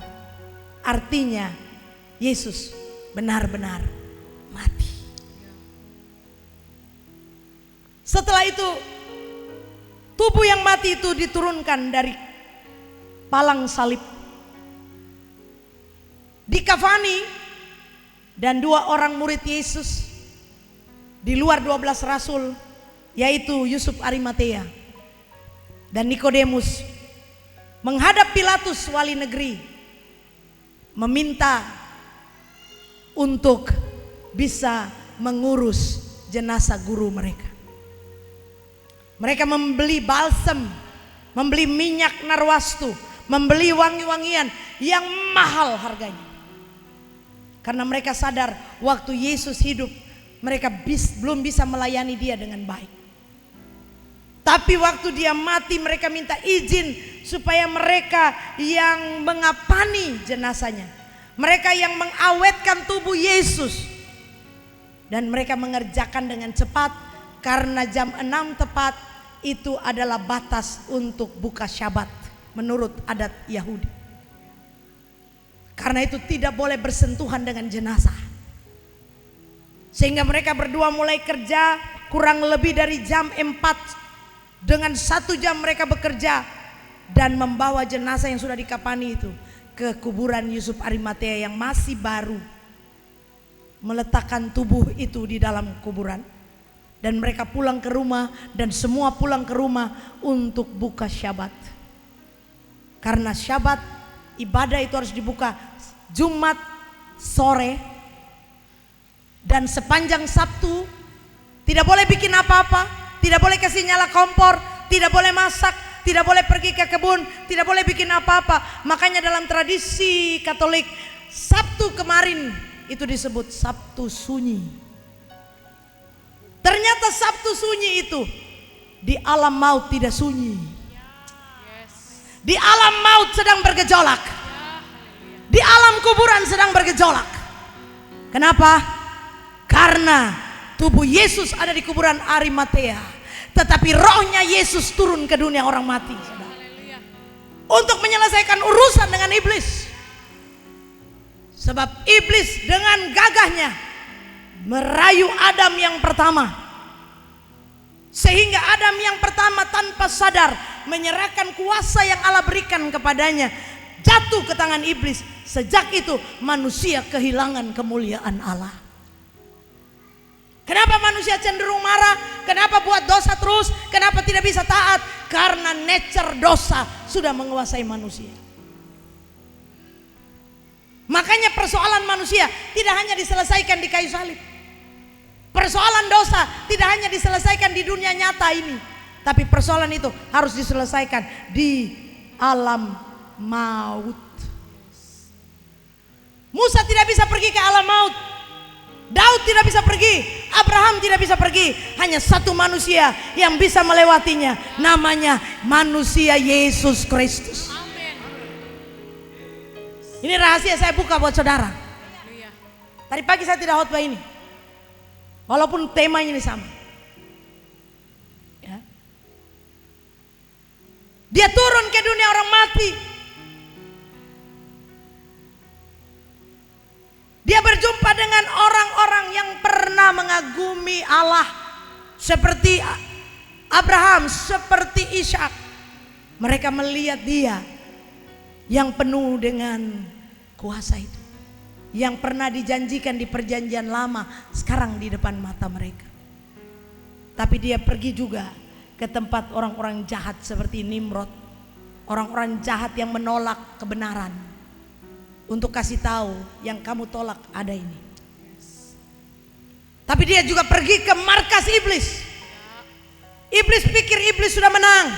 Artinya Yesus benar-benar mati. Setelah itu tubuh yang mati itu diturunkan dari palang salib, dikafani, dan 2 orang murid Yesus di luar 12 rasul, yaitu Yusuf Arimatea dan Nikodemus, menghadap Pilatus wali negeri, meminta untuk bisa mengurus jenazah guru mereka. Mereka membeli balsam, membeli minyak narwastu, membeli wangi-wangian yang mahal harganya. Karena mereka sadar waktu Yesus hidup, mereka belum bisa melayani dia dengan baik. Tapi waktu dia mati, mereka minta izin supaya mereka yang mengapani jenazahnya, mereka yang mengawetkan tubuh Yesus, dan mereka mengerjakan dengan cepat, karena jam 6 tepat itu adalah batas untuk buka Syabat menurut adat Yahudi. Karena itu tidak boleh bersentuhan dengan jenazah. Sehingga mereka berdua mulai kerja kurang lebih dari jam 4. Dengan 1 jam mereka bekerja dan membawa jenazah yang sudah dikapani itu ke kuburan Yusuf Arimatea yang masih baru. Meletakkan tubuh itu di dalam kuburan. Dan mereka pulang ke rumah, dan semua pulang ke rumah untuk buka Syabat. Karena Syabat, ibadah itu harus dibuka Jumat sore, dan sepanjang Sabtu tidak boleh bikin apa-apa. Tidak boleh kasih nyala kompor, tidak boleh masak, tidak boleh pergi ke kebun, tidak boleh bikin apa-apa. Makanya dalam tradisi Katolik, Sabtu kemarin itu disebut Sabtu sunyi. Ternyata Sabtu sunyi itu di alam maut tidak sunyi. Di alam maut sedang bergejolak. Di alam kuburan sedang bergejolak. Kenapa? Karena tubuh Yesus ada di kuburan Arimatea, tetapi rohnya Yesus turun ke dunia orang mati, saudara, untuk menyelesaikan urusan dengan iblis. Sebab iblis dengan gagahnya merayu Adam yang pertama, sehingga Adam yang pertama tanpa sadar menyerahkan kuasa yang Allah berikan kepadanya, jatuh ke tangan iblis. Sejak itu manusia kehilangan kemuliaan Allah. Kenapa manusia cenderung marah? Kenapa buat dosa terus? Kenapa tidak bisa taat? Karena nature dosa sudah menguasai manusia. Makanya persoalan manusia tidak hanya diselesaikan di kayu salib. Persoalan dosa tidak hanya diselesaikan di dunia nyata ini, tapi persoalan itu harus diselesaikan di alam maut. Musa tidak bisa pergi ke alam maut. Daud tidak bisa pergi, Abraham tidak bisa pergi. Hanya satu manusia yang bisa melewatinya, namanya manusia Yesus Kristus. Ini rahasia saya buka buat saudara. Tadi pagi saya tidak khotbah ini, walaupun temanya ini sama. Ya. Dia turun ke dunia orang mati. Dia berjumpa dengan orang-orang yang pernah mengagumi Allah, seperti Abraham, seperti Ishak. Mereka melihat dia yang penuh dengan kuasa itu, yang pernah dijanjikan di perjanjian lama, sekarang di depan mata mereka. Tapi dia pergi juga ke tempat orang-orang jahat seperti Nimrod, orang-orang jahat yang menolak kebenaran, untuk kasih tahu yang kamu tolak ada ini. Tapi dia juga pergi ke markas iblis. Iblis pikir iblis sudah menang.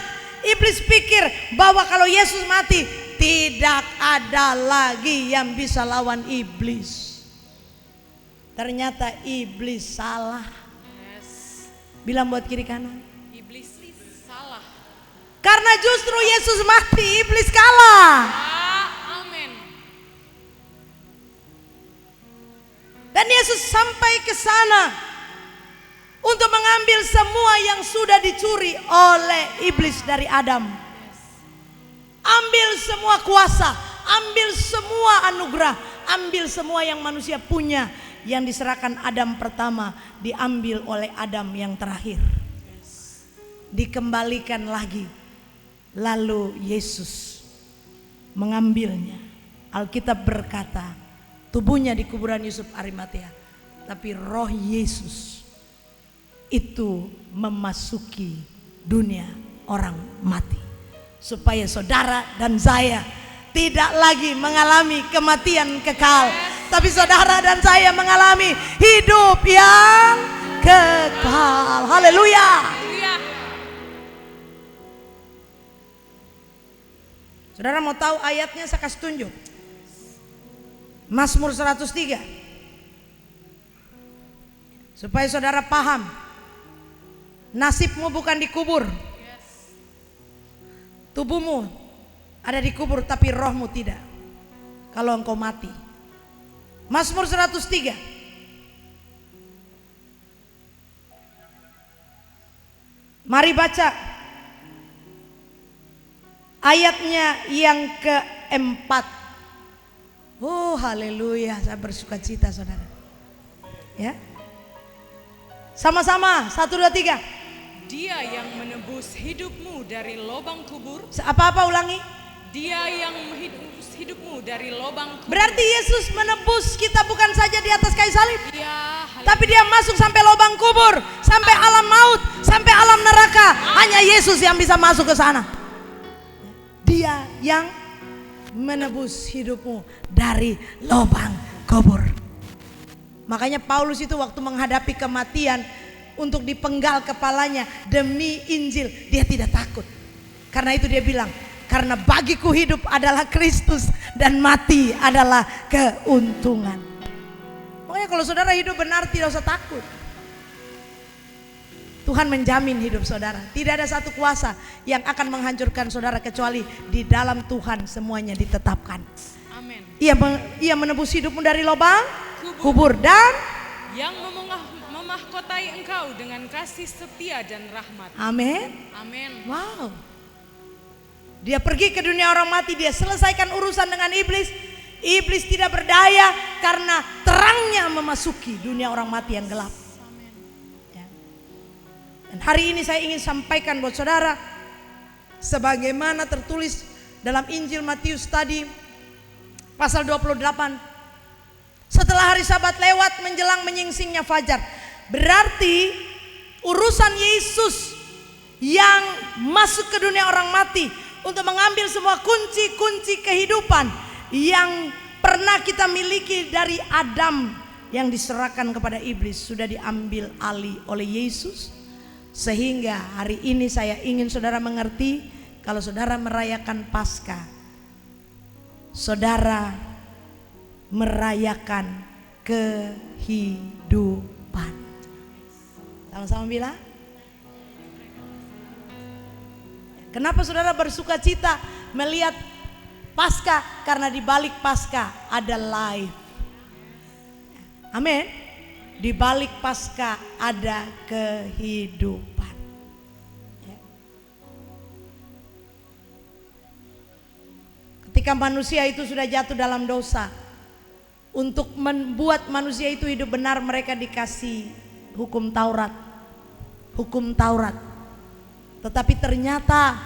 Iblis pikir bahwa kalau Yesus mati, tidak ada lagi yang bisa lawan iblis. Ternyata iblis salah. Bilang buat kiri kanan, Iblis salah. karena justru Yesus mati, iblis kalah. Amin. Dan Yesus sampai ke sana untuk mengambil semua yang sudah dicuri oleh iblis dari Adam. Ambil semua kuasa, ambil semua anugerah, ambil semua yang manusia punya, yang diserahkan Adam pertama, diambil oleh Adam yang terakhir. Dikembalikan lagi. Lalu Yesus mengambilnya. Alkitab berkata, tubuhnya di kuburan Yusuf Arimatea, tapi roh Yesus itu memasuki dunia orang mati, supaya saudara dan saya tidak lagi mengalami kematian kekal, tapi saudara dan saya mengalami hidup yang kekal. Haleluya. Saudara mau tahu ayatnya, saya kasih tunjuk. Mazmur 103, supaya saudara paham, nasibmu bukan dikubur. Tubuhmu ada dikubur, tapi rohmu tidak. Kalau engkau mati. Mazmur 103. Mari baca ayatnya yang keempat. Oh haleluya, saya bersuka cita saudara. Ya, sama-sama, 1, 2, 3. Dia yang menebus hidupmu dari lubang kubur. Apa-apa ulangi. Dia yang menebus hidupmu dari lubang kubur. Berarti Yesus menebus kita bukan saja di atas kayu salib, Ya, tapi dia masuk sampai lubang kubur, sampai alam maut, sampai alam neraka. Hanya Yesus yang bisa masuk ke sana. Dia yang menebus hidupmu dari lubang kubur. Makanya Paulus itu waktu menghadapi kematian, untuk dipenggal kepalanya demi Injil, dia tidak takut. Karena itu dia bilang, karena bagiku hidup adalah Kristus dan mati adalah keuntungan. Makanya kalau saudara hidup benar, tidak usah takut. Tuhan menjamin hidup saudara. Tidak ada satu kuasa yang akan menghancurkan saudara, kecuali di dalam Tuhan semuanya ditetapkan. Amin. Ia menebus hidupmu dari lubang kubur dan Yang memahkotai engkau dengan kasih setia dan rahmat. amin. Amin. Wow. Dia pergi ke dunia orang mati, dia selesaikan urusan dengan iblis. Iblis tidak berdaya karena terangnya memasuki dunia orang mati yang gelap. Ya. Dan hari ini saya ingin sampaikan buat saudara, sebagaimana tertulis dalam Injil Matius tadi, pasal 28. Setelah hari Sabat lewat menjelang menyingsingnya fajar. Berarti urusan Yesus yang masuk ke dunia orang mati untuk mengambil semua kunci-kunci kehidupan yang pernah kita miliki dari Adam yang diserahkan kepada iblis, sudah diambil alih oleh Yesus. Sehingga hari ini saya ingin saudara mengerti, kalau saudara merayakan Paskah, saudara merayakan kehidupan. Sama-sama bilang. Kenapa saudara bersuka cita melihat Paskah? Karena di balik Paskah ada life. Amin. Di balik Paskah ada kehidupan. Ya. Ketika manusia itu sudah jatuh dalam dosa, untuk membuat manusia itu hidup benar, mereka dikasih hukum Taurat. Hukum Taurat. Tetapi ternyata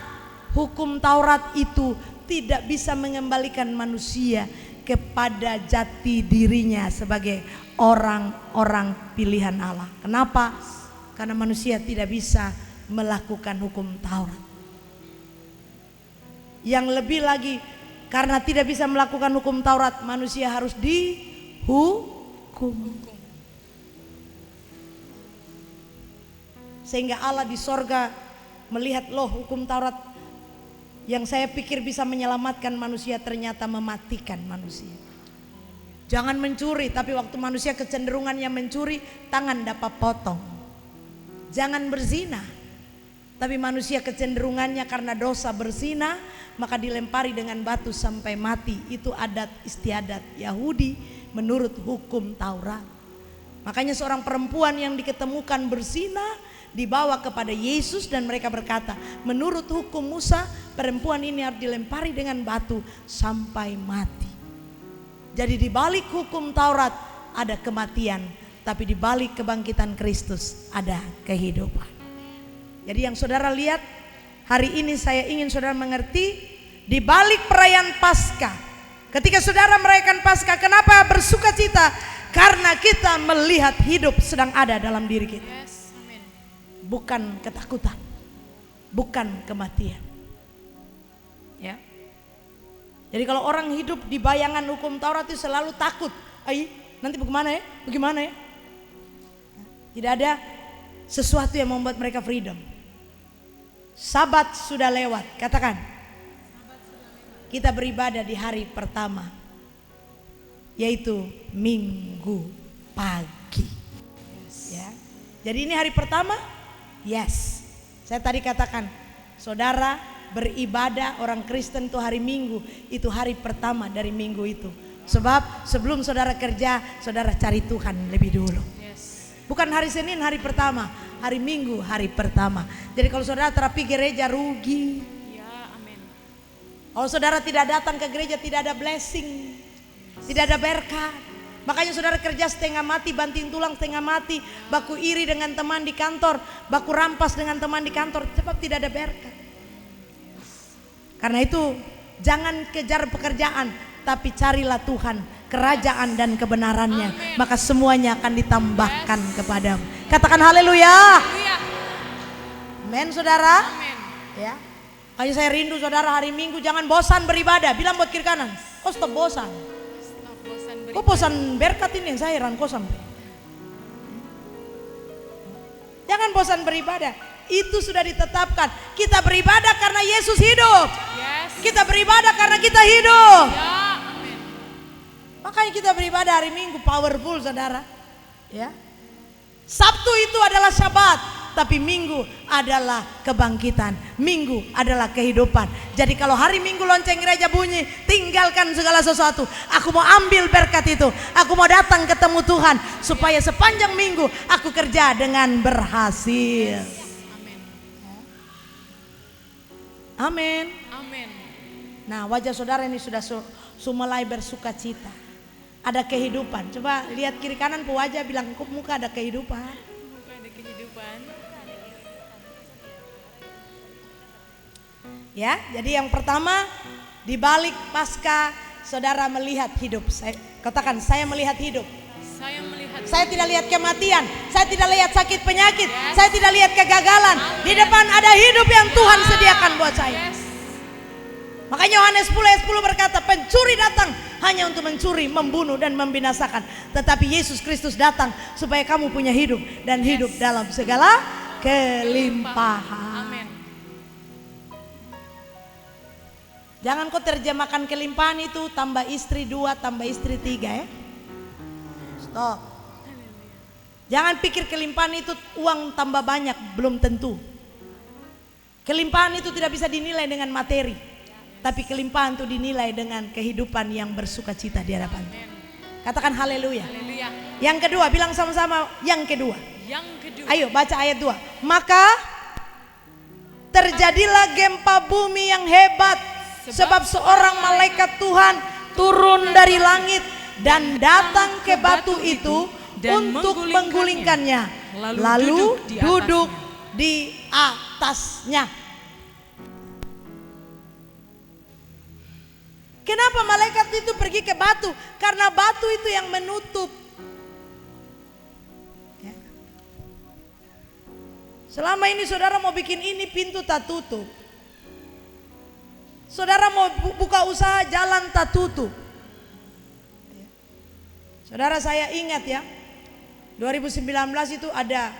hukum Taurat itu tidak bisa mengembalikan manusia kepada jati dirinya sebagai orang-orang pilihan Allah. Kenapa? Karena manusia tidak bisa melakukan hukum Taurat. Yang lebih lagi, karena tidak bisa melakukan hukum Taurat, manusia harus dihukum. Sehingga Allah di sorga melihat, loh, hukum Taurat yang saya pikir bisa menyelamatkan manusia ternyata mematikan manusia. Jangan mencuri, tapi waktu manusia kecenderungannya mencuri, tangan dapat potong. Jangan berzina, tapi manusia kecenderungannya karena dosa berzina, maka dilempari dengan batu sampai mati. Itu adat istiadat Yahudi menurut hukum Taurat. Makanya seorang perempuan yang diketemukan berzina dibawa kepada Yesus dan mereka berkata, menurut hukum Musa perempuan ini harus dilempari dengan batu sampai mati. Jadi di balik hukum Taurat ada kematian, tapi di balik kebangkitan Kristus ada kehidupan. Jadi yang saudara lihat hari ini, saya ingin saudara mengerti, di balik perayaan Paskah, ketika saudara merayakan Paskah, kenapa bersuka cita? Karena kita melihat hidup sedang ada dalam diri kita. Bukan ketakutan, bukan kematian. Ya. Jadi kalau orang hidup di bayangan hukum Taurat itu selalu takut. Nanti bagaimana ya? Bagaimana ya? Tidak ada sesuatu yang membuat mereka freedom. Sabat sudah lewat, katakan. Kita beribadah di hari pertama, yaitu Minggu pagi. Ya. Jadi ini hari pertama. Yes, saya tadi katakan, saudara beribadah orang Kristen itu hari Minggu, itu hari pertama dari minggu itu. Sebab sebelum saudara kerja, saudara cari Tuhan lebih dulu. Bukan hari Senin hari pertama, hari Minggu hari pertama. Jadi kalau saudara terapi gereja rugi. Kalau saudara tidak datang ke gereja tidak ada blessing, tidak ada berkat. Makanya saudara kerja setengah mati, banting tulang setengah mati, baku iri dengan teman di kantor, baku rampas dengan teman di kantor, sebab tidak ada berkat. Karena itu jangan kejar pekerjaan, tapi carilah Tuhan, kerajaan dan kebenarannya. Maka semuanya akan ditambahkan kepadamu. Katakan haleluya. Amin saudara. Ya. Makanya saya rindu saudara hari Minggu jangan bosan beribadah. Bilang buat kiri kanan, kok stop bosan. Kok bosan berkat ini yang saya heran kok sampai. Jangan bosan beribadah. Itu sudah ditetapkan. Kita beribadah karena Yesus hidup. Kita beribadah karena kita hidup. Makanya kita beribadah hari Minggu powerful saudara. Ya. Sabtu itu adalah Sabat, tapi Minggu adalah kebangkitan. Minggu adalah kehidupan. Jadi kalau hari Minggu lonceng gereja bunyi, tinggalkan segala sesuatu. Aku mau ambil berkat itu. Aku mau datang ketemu Tuhan supaya sepanjang minggu aku kerja dengan berhasil. Amin. Amin. Nah, wajah saudara ini sudah mulai bersuka cita. Ada kehidupan. Coba lihat kiri kanan wajah, bilang kok muka ada kehidupan. Muka ada kehidupan. Ya, jadi yang pertama di balik Paskah saudara melihat hidup. Katakan saya melihat hidup. Saya tidak lihat kematian, saya tidak lihat sakit penyakit, saya tidak lihat kegagalan. Di depan ada hidup yang Tuhan sediakan buat saya. Makanya Yohanes 10 ayat 10 berkata, pencuri datang hanya untuk mencuri, membunuh dan membinasakan. Tetapi Yesus Kristus datang supaya kamu punya hidup dan hidup dalam segala kelimpahan. Amin. Jangan kau terjemahkan kelimpahan itu tambah istri 2, tambah istri 3 ya. Stop. Jangan pikir kelimpahan itu uang tambah banyak, belum tentu. Kelimpahan itu tidak bisa dinilai dengan materi, tapi kelimpahan itu dinilai dengan kehidupan yang bersuka cita di hadapan. Katakan haleluya. Haleluya. Yang kedua, bilang sama-sama yang kedua. Yang kedua. Ayo baca ayat 2. Maka terjadilah gempa bumi yang hebat, sebab seorang malaikat Tuhan turun dari langit dan datang ke batu itu dan untuk menggulingkannya, lalu duduk di atasnya. Kenapa malaikat itu pergi ke batu? Karena batu itu yang menutup. Ya. Selama ini saudara mau bikin ini pintu tak tutup. Saudara mau buka usaha jalan tak tutup. Ya. Saudara, saya ingat ya, 2019 itu ada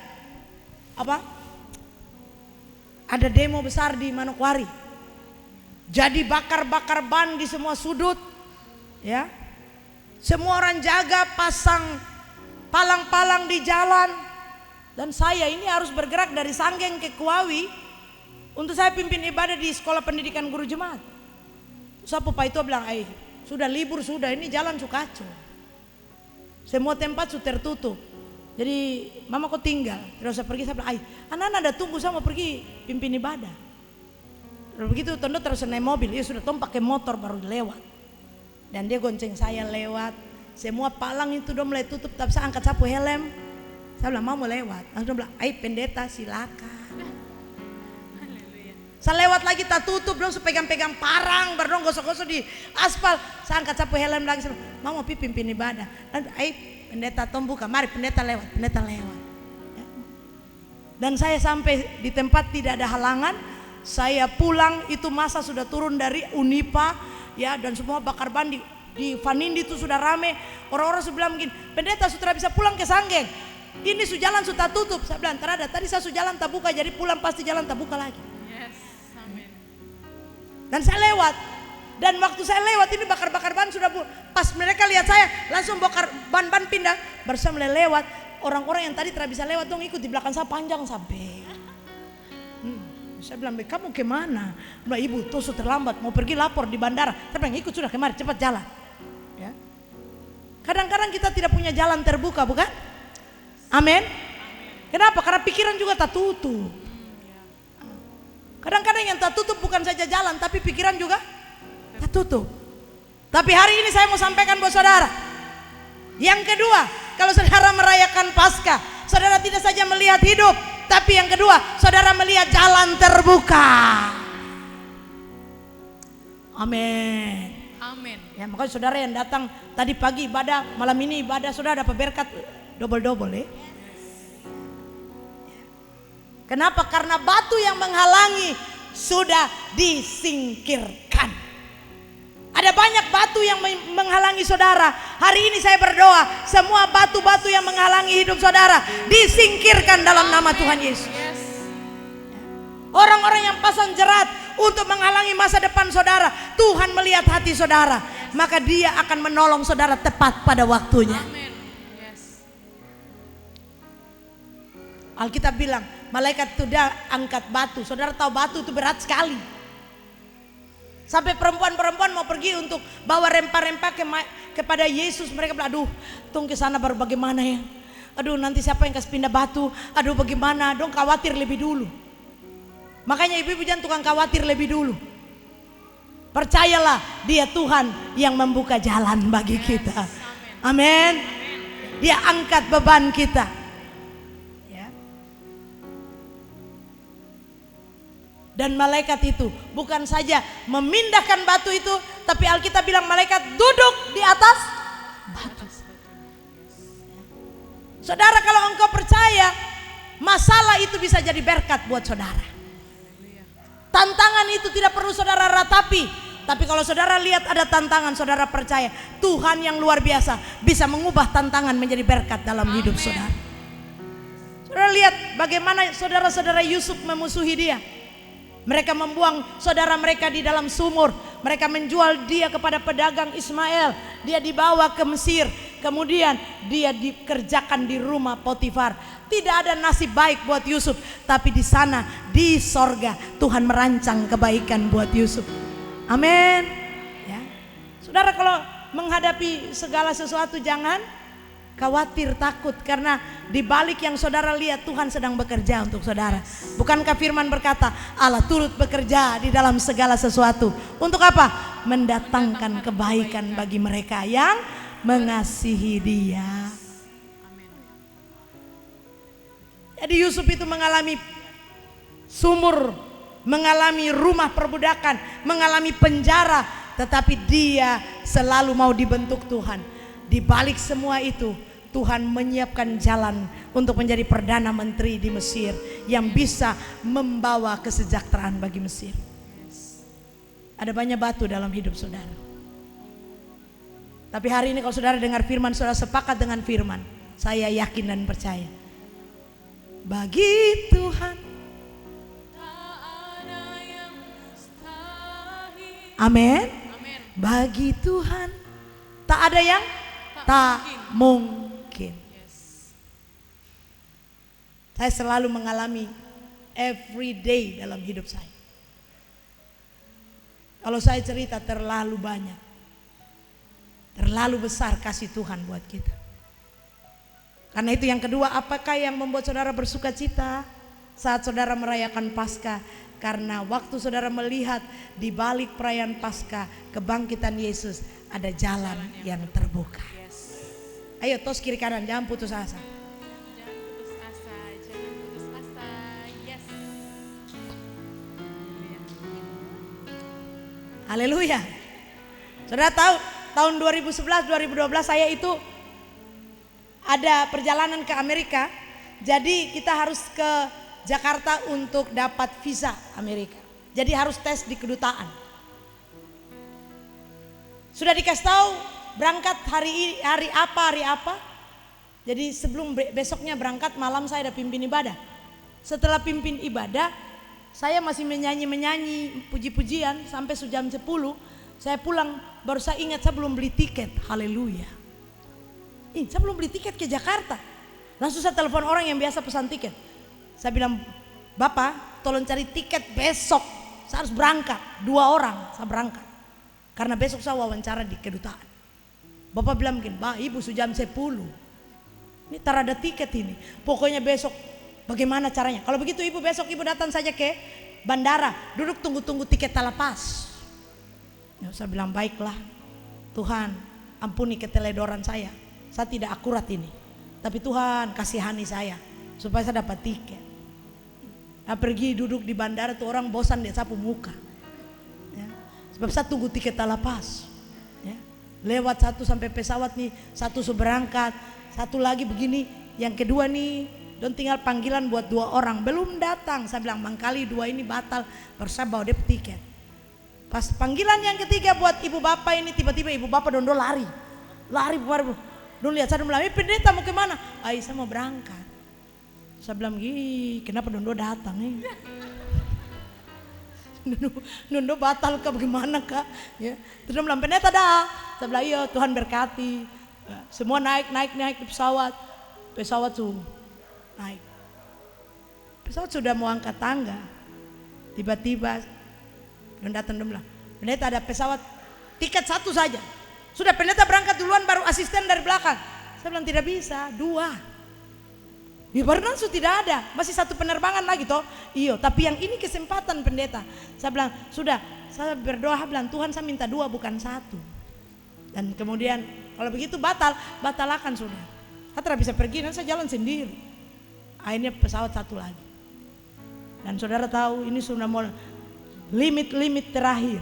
apa? Ada demo besar di Manokwari. Jadi bakar-bakar ban di semua sudut, ya. Semua orang jaga, pasang palang-palang di jalan. Dan saya ini harus bergerak dari Sanggeng ke Kuawi untuk saya pimpin ibadah di sekolah pendidikan guru jemaat. Sapu Pak itu bilang, sudah libur sudah, ini jalan sudah kacau. Semua tempat sudah tertutup. Jadi mama kok tinggal, terus saya pergi, saya bilang, anak-anak ada tunggu, saya mau pergi pimpin ibadah. Lalu begitu Tondo terus naik mobil, ya sudah Tom pakai motor baru lewat. Dan dia gonceng saya lewat. Semua palang itu udah mulai tutup, tapi saya angkat sapu helm. Saya bilang mau lewat. Langsung bilang, pendeta silakan. Saya lewat lagi tak tutup dong, pegang-pegang parang, baru dong gosok-gosok di aspal. Saya angkat sapu helm lagi, saya bilang, mau pimpin ibadah. Lalu pendeta Tom buka, mari pendeta lewat, pendeta lewat. Ya. Dan saya sampai di tempat tidak ada halangan. Saya pulang itu masa sudah turun dari Unipa, ya, dan semua bakar ban di Vanindi itu sudah rame. Orang-orang sudah bilang begini, pendeta sudah bisa pulang ke Sanggeng. Ini jalan sudah tutup. Saya bilang terada, tadi saya jalan tak buka, jadi pulang pasti jalan tak buka lagi. Yes, amin. Dan saya lewat. Dan waktu saya lewat ini bakar-bakar ban sudah pas mereka lihat saya langsung bakar ban-ban pindah. Baru saya mulai lewat. Orang-orang yang tadi tidak bisa lewat dong ikut di belakang saya panjang sampai. Saya bilang, kamu kemana? Mbak ibu, tuh sudah terlambat, mau pergi lapor di bandara. Saya bilang, ikut sudah kemari, cepat jalan. Ya. Kadang-kadang kita tidak punya jalan terbuka, bukan? Amin. Kenapa? Karena pikiran juga tak tutup. Kadang-kadang yang tak tutup bukan saja jalan, tapi pikiran juga tak tutup. Tapi hari ini saya mau sampaikan buat saudara. Yang kedua, kalau saudara merayakan Paskah, saudara tidak saja melihat hidup, tapi yang kedua, saudara melihat jalan terbuka. Amin. Amin. Ya, makanya saudara yang datang tadi pagi ibadah, malam ini ibadah, saudara dapat berkat double-double ya. Kenapa? Karena batu yang menghalangi sudah disingkirkan. Ada banyak batu yang menghalangi saudara. Hari ini saya berdoa, semua batu-batu yang menghalangi hidup saudara disingkirkan dalam nama Tuhan Yesus. Orang-orang yang pasang jerat untuk menghalangi masa depan saudara, Tuhan melihat hati saudara, maka Dia akan menolong saudara tepat pada waktunya. Amin. Yes. Alkitab bilang, malaikat itu dia angkat batu. Saudara tahu batu itu berat sekali. Sampai perempuan-perempuan mau pergi untuk bawa rempah-rempah kepada Yesus. Mereka bilang, aduh tunggu ke sana baru bagaimana ya. Aduh nanti siapa yang kasih pindah batu. Aduh bagaimana, dong khawatir lebih dulu. Makanya ibu-ibu jangan tukang khawatir lebih dulu. Percayalah Dia Tuhan yang membuka jalan bagi kita. Amin. Dia angkat beban kita. Dan malaikat itu bukan saja memindahkan batu itu, tapi Alkitab bilang malaikat duduk di atas batu. Saudara, kalau engkau percaya, masalah itu bisa jadi berkat buat saudara. Tantangan itu tidak perlu saudara ratapi, tapi kalau saudara lihat ada tantangan, saudara percaya Tuhan yang luar biasa bisa mengubah tantangan menjadi berkat dalam hidup saudara. Saudara lihat bagaimana saudara-saudara Yusuf memusuhi dia. Mereka membuang saudara mereka di dalam sumur. Mereka menjual dia kepada pedagang Ismail. Dia dibawa ke Mesir. Kemudian dia dikerjakan di rumah Potifar. Tidak ada nasib baik buat Yusuf. Tapi di sana, di sorga, Tuhan merancang kebaikan buat Yusuf. Amin. Ya. Saudara, kalau menghadapi segala sesuatu jangan khawatir, takut, karena di balik yang saudara lihat Tuhan sedang bekerja untuk saudara. Bukankah firman berkata Allah turut bekerja di dalam segala sesuatu. Untuk apa? Mendatangkan kebaikan bagi mereka yang mengasihi Dia. Jadi Yusuf itu mengalami sumur, mengalami rumah perbudakan, mengalami penjara, tetapi dia selalu mau dibentuk Tuhan. Di balik semua itu Tuhan menyiapkan jalan untuk menjadi Perdana Menteri di Mesir yang bisa membawa kesejahteraan bagi Mesir. Ada banyak batu dalam hidup saudara. Tapi hari ini kalau saudara dengar firman, saudara sepakat dengan firman. Saya yakin dan percaya. Bagi Tuhan. Amin. Bagi Tuhan tak ada yang tak mungkin. Saya selalu mengalami every day dalam hidup saya. Kalau saya cerita terlalu banyak, terlalu besar kasih Tuhan buat kita. Karena itu yang kedua, apakah yang membuat saudara bersuka cita saat saudara merayakan Paskah? Karena waktu saudara melihat di balik perayaan Paskah kebangkitan Yesus, ada jalan yang terbuka. Ayo tos kiri kanan, jangan putus asa. Jangan putus asa, jangan putus asa. Yes. Haleluya. Saudara tahu tahun 2011-2012 saya itu ada perjalanan ke Amerika. Jadi kita harus ke Jakarta untuk dapat visa Amerika. Jadi harus tes di kedutaan. Sudah dikasih tahu berangkat hari apa. Jadi sebelum besoknya berangkat, malam saya ada pimpin ibadah. Setelah pimpin ibadah, saya masih menyanyi puji-pujian sampai jam 10. Saya pulang, baru saya ingat saya belum beli tiket. Haleluya. Saya belum beli tiket ke Jakarta. Langsung saya telepon orang yang biasa pesan tiket. Saya bilang, Bapak tolong cari tiket besok. Saya harus berangkat, 2 orang saya berangkat. Karena besok saya wawancara di kedutaan. Bapak bilang begini, Ibu sudah jam 10. Ini tak ada tiket ini. Pokoknya besok bagaimana caranya? Kalau begitu Ibu besok Ibu datang saja ke bandara. Duduk tunggu-tunggu tiket tak lepas. Ya, saya bilang baiklah. Tuhan ampuni keteledoran saya. Saya tidak akurat ini. Tapi Tuhan kasihani saya supaya saya dapat tiket. Nah, pergi duduk di bandara tuh orang bosan dia sapu muka. Ya. Sebab saya tunggu tiket tak lepas. Ya. Lewat 1 sampai pesawat nih, 1 sudah berangkat, 1 lagi begini, yang kedua nih, don tinggal panggilan buat 2 orang belum datang. Saya bilang mangkali 2 ini batal, baru saya bawa dia tiket. Pas panggilan yang ketiga buat ibu bapak ini, tiba-tiba ibu bapak dondo lari baru. Don lihat saya bilang, pendeta mau kemana? Saya mau berangkat. Saya bilang, kenapa Dondo datang nih? Dondo batal kah bagaimana kak? Ya. Terus dia bilang, pendeta dah. Saya bilang, iya Tuhan berkati. Ya. Semua naik di pesawat. Pesawat tuh naik. Pesawat sudah mau angkat tangga. Tiba-tiba Dondo datang, dia bilang, pendeta ada pesawat tiket 1 saja. Sudah pendeta berangkat duluan baru asisten dari belakang. Saya bilang tidak bisa, 2. Ya baru langsung tidak ada, masih 1 penerbangan lagi toh. Iya, tapi yang ini kesempatan pendeta. Saya bilang, sudah, saya berdoa bilang Tuhan saya minta 2 bukan 1. Dan kemudian kalau begitu batalkan sudah. Saya tidak bisa pergi, nanti saya jalan sendiri. Akhirnya pesawat 1 lagi. Dan saudara tahu ini sudah mau limit terakhir.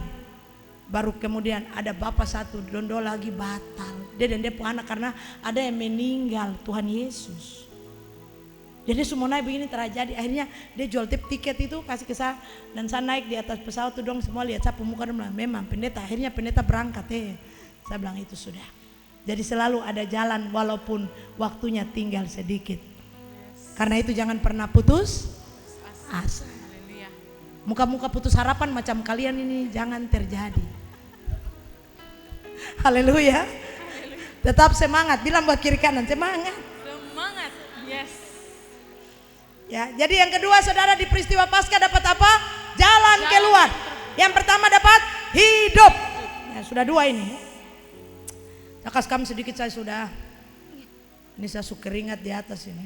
Baru kemudian ada bapak 1 Dondo lagi batal. Dia dan dia punya anak karena ada yang meninggal, Tuhan Yesus. Jadi semua naik begini terjadi. Akhirnya dia jual tiket itu kasih ke saya. Dan saya naik di atas pesawat itu dong, semua lihat saya pemuka dan bilang, memang pendeta. Akhirnya pendeta berangkat. Saya bilang itu sudah. Jadi selalu ada jalan walaupun waktunya tinggal sedikit. Karena itu jangan pernah putus asa. Muka-muka putus harapan macam kalian ini jangan terjadi. Haleluya. Tetap semangat. Bilang buat kiri kanan, semangat. Semangat. Yes. Ya, jadi yang kedua saudara di peristiwa Paskah dapat apa? Jalan keluar. Yang pertama dapat hidup. Ya, sudah 2 ini. Takas kamu sedikit saya sudah. Ini saya suka keringat di atas ini.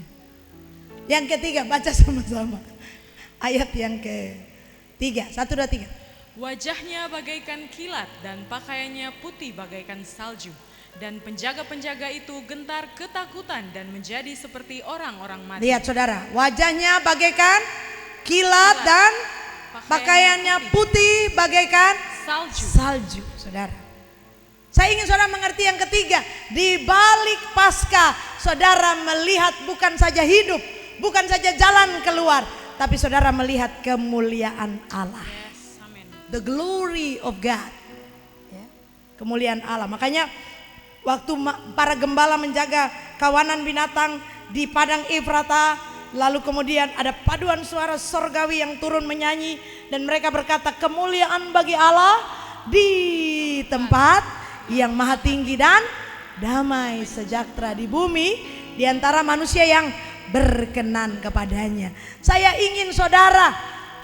Yang ketiga baca sama-sama. Ayat yang ketiga. 1, 2, 3. Wajahnya bagaikan kilat dan pakaiannya putih bagaikan salju. Dan penjaga-penjaga itu gentar ketakutan dan menjadi seperti orang-orang mati. Lihat saudara, wajahnya bagaikan kilat dan pakaiannya putih bagaikan salju. Saudara, saya ingin saudara mengerti yang ketiga. Di balik Paskah, saudara melihat bukan saja hidup, bukan saja jalan keluar, tapi saudara melihat kemuliaan Allah. Yes, amen. The glory of God. Ya, kemuliaan Allah. Makanya waktu para gembala menjaga kawanan binatang di padang Efrata, lalu kemudian ada paduan suara sorgawi yang turun menyanyi, dan mereka berkata, kemuliaan bagi Allah di tempat yang maha tinggi dan damai sejahtera di bumi di antara manusia yang berkenan kepadanya. Saya ingin saudara,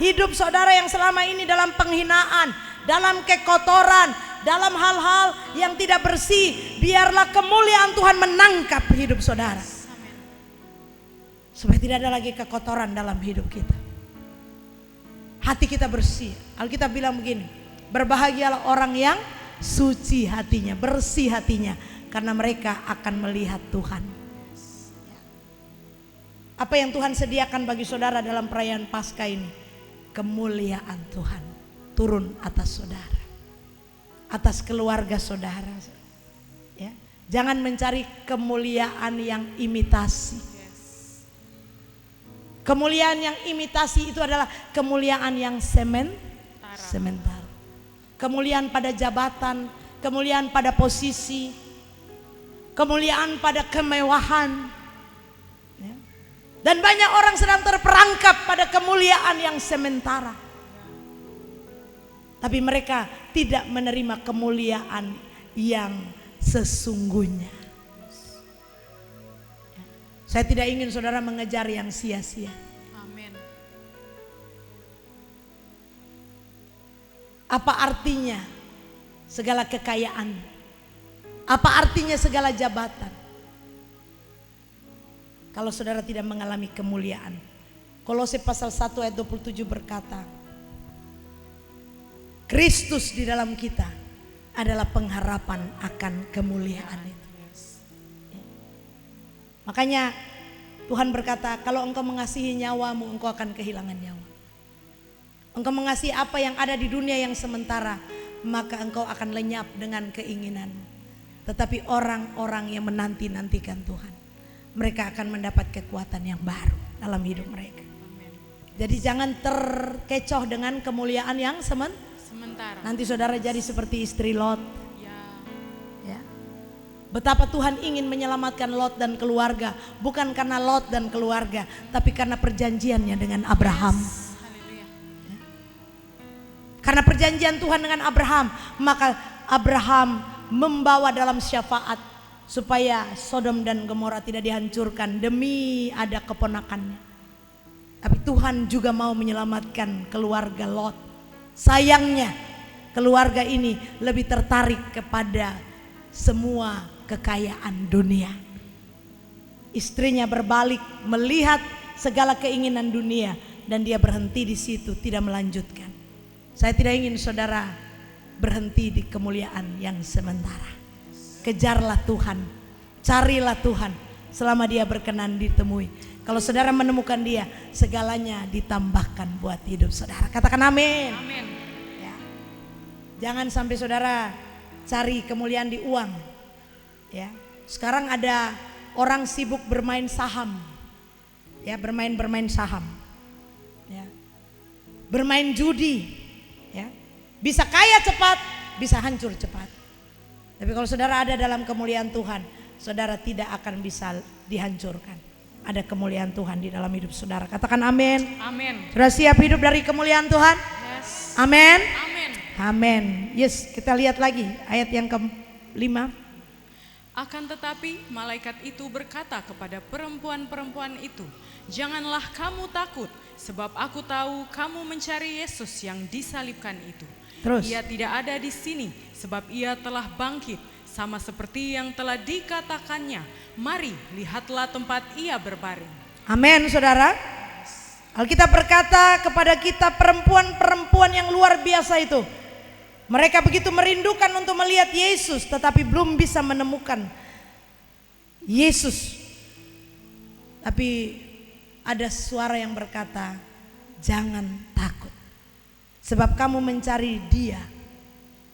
hidup saudara yang selama ini dalam penghinaan, dalam kekotoran, dalam hal-hal yang tidak bersih, biarlah kemuliaan Tuhan menangkap hidup saudara. Supaya tidak ada lagi kekotoran dalam hidup kita. Hati kita bersih. Alkitab bilang begini, berbahagialah orang yang suci hatinya, bersih hatinya, karena mereka akan melihat Tuhan. Apa yang Tuhan sediakan bagi saudara dalam perayaan Paskah ini? Kemuliaan Tuhan turun atas saudara, atas keluarga saudara. Ya. Jangan mencari kemuliaan yang imitasi. Kemuliaan yang imitasi itu adalah kemuliaan yang sementara. Kemuliaan pada jabatan, kemuliaan pada posisi, kemuliaan pada kemewahan. Ya. Dan banyak orang sedang terperangkap pada kemuliaan yang sementara. Tapi mereka tidak menerima kemuliaan yang sesungguhnya. Saya tidak ingin saudara mengejar yang sia-sia. Amin. Apa artinya segala kekayaan? Apa artinya segala jabatan? Kalau saudara tidak mengalami kemuliaan. Kolose pasal 1 ayat 27 berkata, Kristus di dalam kita adalah pengharapan akan kemuliaan itu. Makanya Tuhan berkata, kalau engkau mengasihi nyawamu, engkau akan kehilangan nyawa. Engkau mengasihi apa yang ada di dunia yang sementara, maka engkau akan lenyap dengan keinginanmu. Tetapi orang-orang yang menanti-nantikan Tuhan, mereka akan mendapat kekuatan yang baru dalam hidup mereka. Jadi jangan terkecoh dengan kemuliaan yang sementara. Nanti saudara jadi seperti istri Lot. Ya. Betapa Tuhan ingin menyelamatkan Lot dan keluarga, bukan karena Lot dan keluarga, tapi karena perjanjiannya dengan Abraham. Ya. Karena perjanjian Tuhan dengan Abraham, maka Abraham membawa dalam syafaat supaya Sodom dan Gomora tidak dihancurkan demi ada keponakannya. Tapi Tuhan juga mau menyelamatkan keluarga Lot. Sayangnya keluarga ini lebih tertarik kepada semua kekayaan dunia. Istrinya berbalik melihat segala keinginan dunia dan dia berhenti di situ, tidak melanjutkan. Saya tidak ingin saudara berhenti di kemuliaan yang sementara. Kejarlah Tuhan, carilah Tuhan selama dia berkenan ditemui. Kalau saudara menemukan dia, segalanya ditambahkan buat hidup saudara. Katakan amin. Amin. Ya. Jangan sampai saudara cari kemuliaan di uang. Ya. Sekarang ada orang sibuk bermain saham. Ya, bermain saham. Ya. Bermain judi. Ya. Bisa kaya cepat, bisa hancur cepat. Tapi kalau saudara ada dalam kemuliaan Tuhan, saudara tidak akan bisa dihancurkan. Ada kemuliaan Tuhan di dalam hidup saudara. Katakan amin. Amin. Sudah siap hidup dari kemuliaan Tuhan? Yes. Amin. Amin. Amin. Yes, kita lihat lagi ayat yang ke-5. Akan tetapi malaikat itu berkata kepada perempuan-perempuan itu, janganlah kamu takut, sebab aku tahu kamu mencari Yesus yang disalibkan itu. Terus. Ia tidak ada di sini, sebab ia telah bangkit. sama seperti yang telah dikatakannya. Mari, lihatlah tempat ia berbaring. Amin, saudara. Alkitab berkata kepada kita, perempuan-perempuan yang luar biasa itu, mereka begitu merindukan untuk melihat Yesus, tetapi belum bisa menemukan Yesus. Tapi ada suara yang berkata, jangan takut, sebab kamu mencari Dia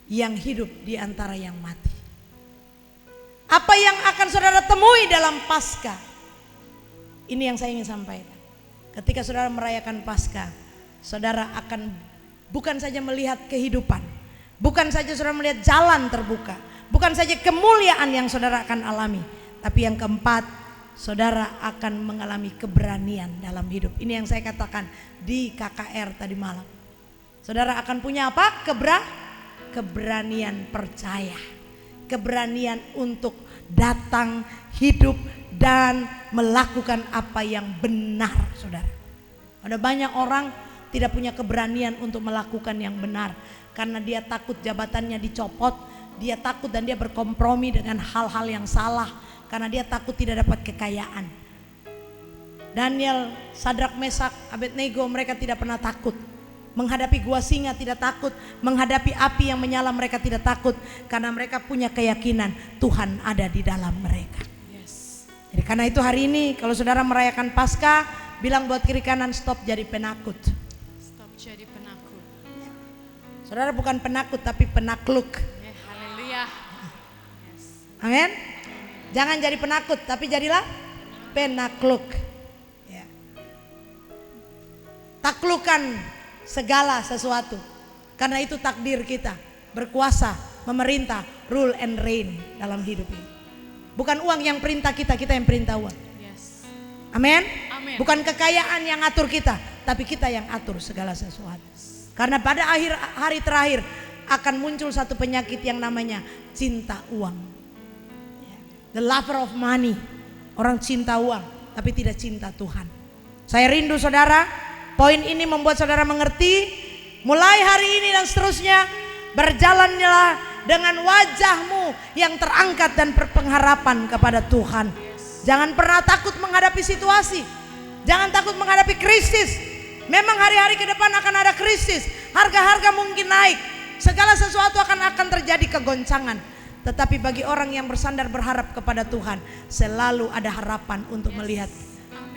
yang hidup di antara yang mati. Apa yang akan saudara temui dalam Paskah? Ini yang saya ingin sampaikan. Ketika saudara merayakan Paskah, saudara akan bukan saja melihat kehidupan, bukan saja saudara melihat jalan terbuka, bukan saja kemuliaan yang saudara akan alami, tapi yang keempat, saudara akan mengalami keberanian dalam hidup. Ini yang saya katakan di KKR tadi malam. Saudara akan punya apa? Keberanian percaya, keberanian untuk datang, hidup, dan melakukan apa yang benar, saudara. Ada banyak orang tidak punya keberanian untuk melakukan yang benar karena dia takut jabatannya dicopot, dia takut dan dia berkompromi dengan hal-hal yang salah karena dia takut tidak dapat kekayaan. Daniel, Sadrak, Mesak, Abednego, mereka tidak pernah takut. Menghadapi gua singa tidak takut, menghadapi api yang menyala mereka tidak takut karena mereka punya keyakinan Tuhan ada di dalam mereka. Jadi karena itu hari ini kalau saudara merayakan Paskah, bilang buat kiri kanan, stop jadi penakut. Stop jadi penakut. Saudara bukan penakut tapi penakluk. Haleluya. Amin. Jangan jadi penakut tapi jadilah penakluk. Ya. Taklukan segala sesuatu. Karena itu takdir kita, berkuasa, memerintah, rule and reign dalam hidup ini. Bukan uang yang perintah kita, kita yang perintah uang. Yes. Amin. Amin. Bukan kekayaan yang atur kita, tapi kita yang atur segala sesuatu. Karena pada akhir hari terakhir akan muncul satu penyakit yang namanya cinta uang. The lover of money. Orang cinta uang tapi tidak cinta Tuhan. Saya rindu saudara, poin ini membuat saudara mengerti, mulai hari ini dan seterusnya berjalanlah dengan wajahmu yang terangkat dan berpengharapan kepada Tuhan. Jangan pernah takut menghadapi situasi. Jangan takut menghadapi krisis. Memang hari-hari ke depan akan ada krisis. Harga-harga mungkin naik. Segala sesuatu akan terjadi kegoncangan. Tetapi bagi orang yang bersandar berharap kepada Tuhan, selalu ada harapan untuk melihat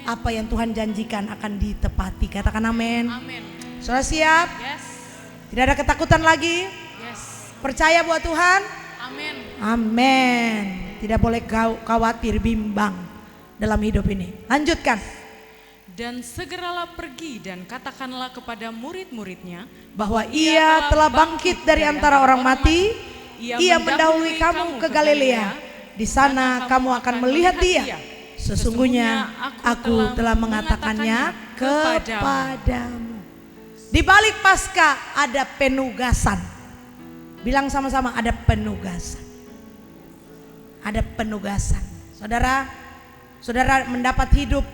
apa yang Tuhan janjikan akan ditepati. Katakan amin. Amin. Saudara siap? Yes. Tidak ada ketakutan lagi. Percaya buat Tuhan. Amin. Amin. Tidak boleh khawatir, bimbang dalam hidup ini. Lanjutkan. Dan segeralah pergi dan katakanlah kepada murid-muridnya bahwa ia telah bangkit dari antara orang mati. Ia mendahului kamu ke Galilea. Di sana kamu akan melihat Dia. Sesungguhnya aku telah mengatakannya kepadamu. Di balik Paskah ada penugasan. Bilang sama-sama, ada penugasan. Ada penugasan. Saudara mendapat hidup,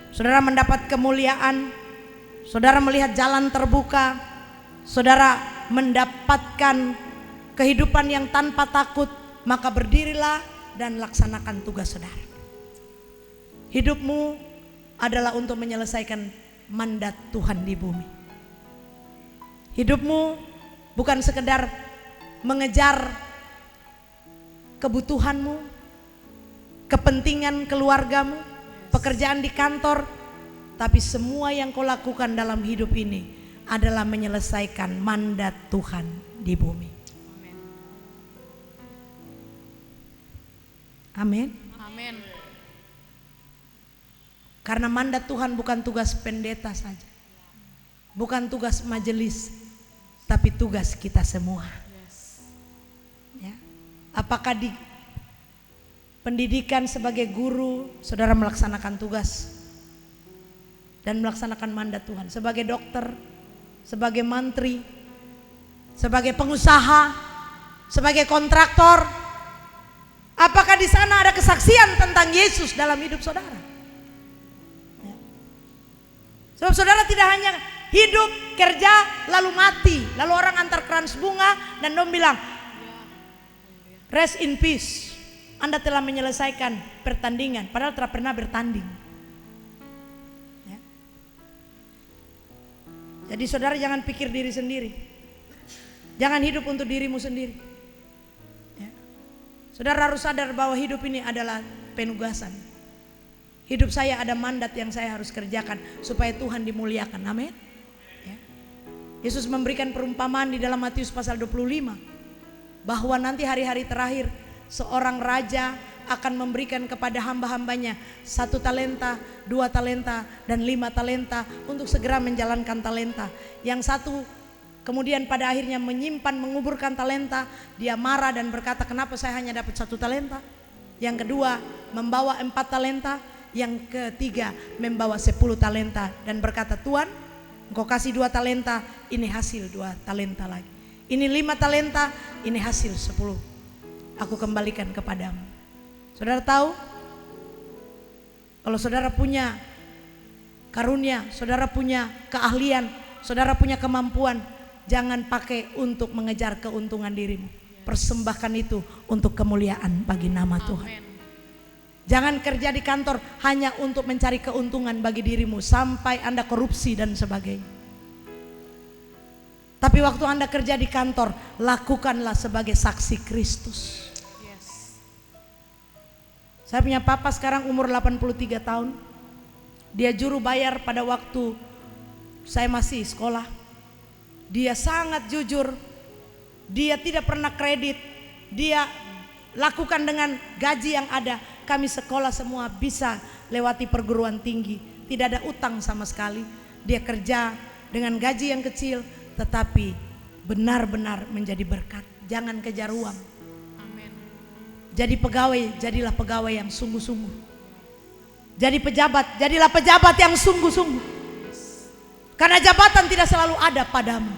saudara mendapat kemuliaan, saudara melihat jalan terbuka, saudara mendapatkan kehidupan yang tanpa takut, maka berdirilah dan laksanakan tugas saudara. Hidupmu adalah untuk menyelesaikan mandat Tuhan di bumi. Hidupmu bukan sekedar mengejar kebutuhanmu, kepentingan keluargamu, pekerjaan di kantor, tapi semua yang kau lakukan dalam hidup ini adalah menyelesaikan mandat Tuhan di bumi. Amin. Amin. Karena mandat Tuhan bukan tugas pendeta saja, bukan tugas majelis, tapi tugas kita semua. Ya. Apakah di pendidikan sebagai guru saudara melaksanakan tugas dan melaksanakan mandat Tuhan? Sebagai dokter, sebagai mantri, sebagai pengusaha, sebagai kontraktor, apakah di sana ada kesaksian tentang Yesus dalam hidup saudara? Ya. Sebab saudara tidak hanya hidup, kerja, lalu mati, lalu orang antar krans bunga dan dong bilang, Rest in peace. Anda telah menyelesaikan pertandingan padahal tidak pernah bertanding. Ya. Jadi saudara jangan pikir diri sendiri. Jangan hidup untuk dirimu sendiri. Ya. Saudara harus sadar bahwa hidup ini adalah penugasan. Hidup saya ada mandat yang saya harus kerjakan supaya Tuhan dimuliakan. Amin. Ya. Yesus memberikan perumpamaan di dalam Matius pasal 25 bahwa nanti hari-hari terakhir seorang raja akan memberikan kepada hamba-hambanya 1 talenta, 2 talenta, dan 5 talenta untuk segera menjalankan talenta. Yang satu kemudian pada akhirnya menyimpan, menguburkan talenta. Dia marah dan berkata, kenapa saya hanya dapat 1 talenta? Yang kedua membawa 4 talenta. Yang ketiga membawa 10 talenta dan berkata, Tuhan, Engkau kasih 2 talenta, ini hasil 2 talenta lagi. Ini 5 talenta, ini hasil 10. Aku kembalikan kepadamu. Saudara tahu, kalau saudara punya karunia, saudara punya keahlian, saudara punya kemampuan, jangan pakai untuk mengejar keuntungan dirimu. Persembahkan itu untuk kemuliaan bagi nama Tuhan. Amen. Jangan kerja di kantor hanya untuk mencari keuntungan bagi dirimu sampai Anda korupsi dan sebagainya. Tapi waktu Anda kerja di kantor, lakukanlah sebagai saksi Kristus. Yes. Saya punya papa sekarang umur 83 tahun. Dia juru bayar pada waktu saya masih sekolah. Dia sangat jujur. Dia tidak pernah kredit. Dia lakukan dengan gaji yang ada. Kami sekolah semua bisa lewati perguruan tinggi. Tidak ada utang sama sekali. Dia kerja dengan gaji yang kecil, tetapi benar-benar menjadi berkat. Jangan kejar uang. Amin. Jadi pegawai, jadilah pegawai yang sungguh-sungguh. Jadi pejabat, jadilah pejabat yang sungguh-sungguh. Karena jabatan tidak selalu ada padamu.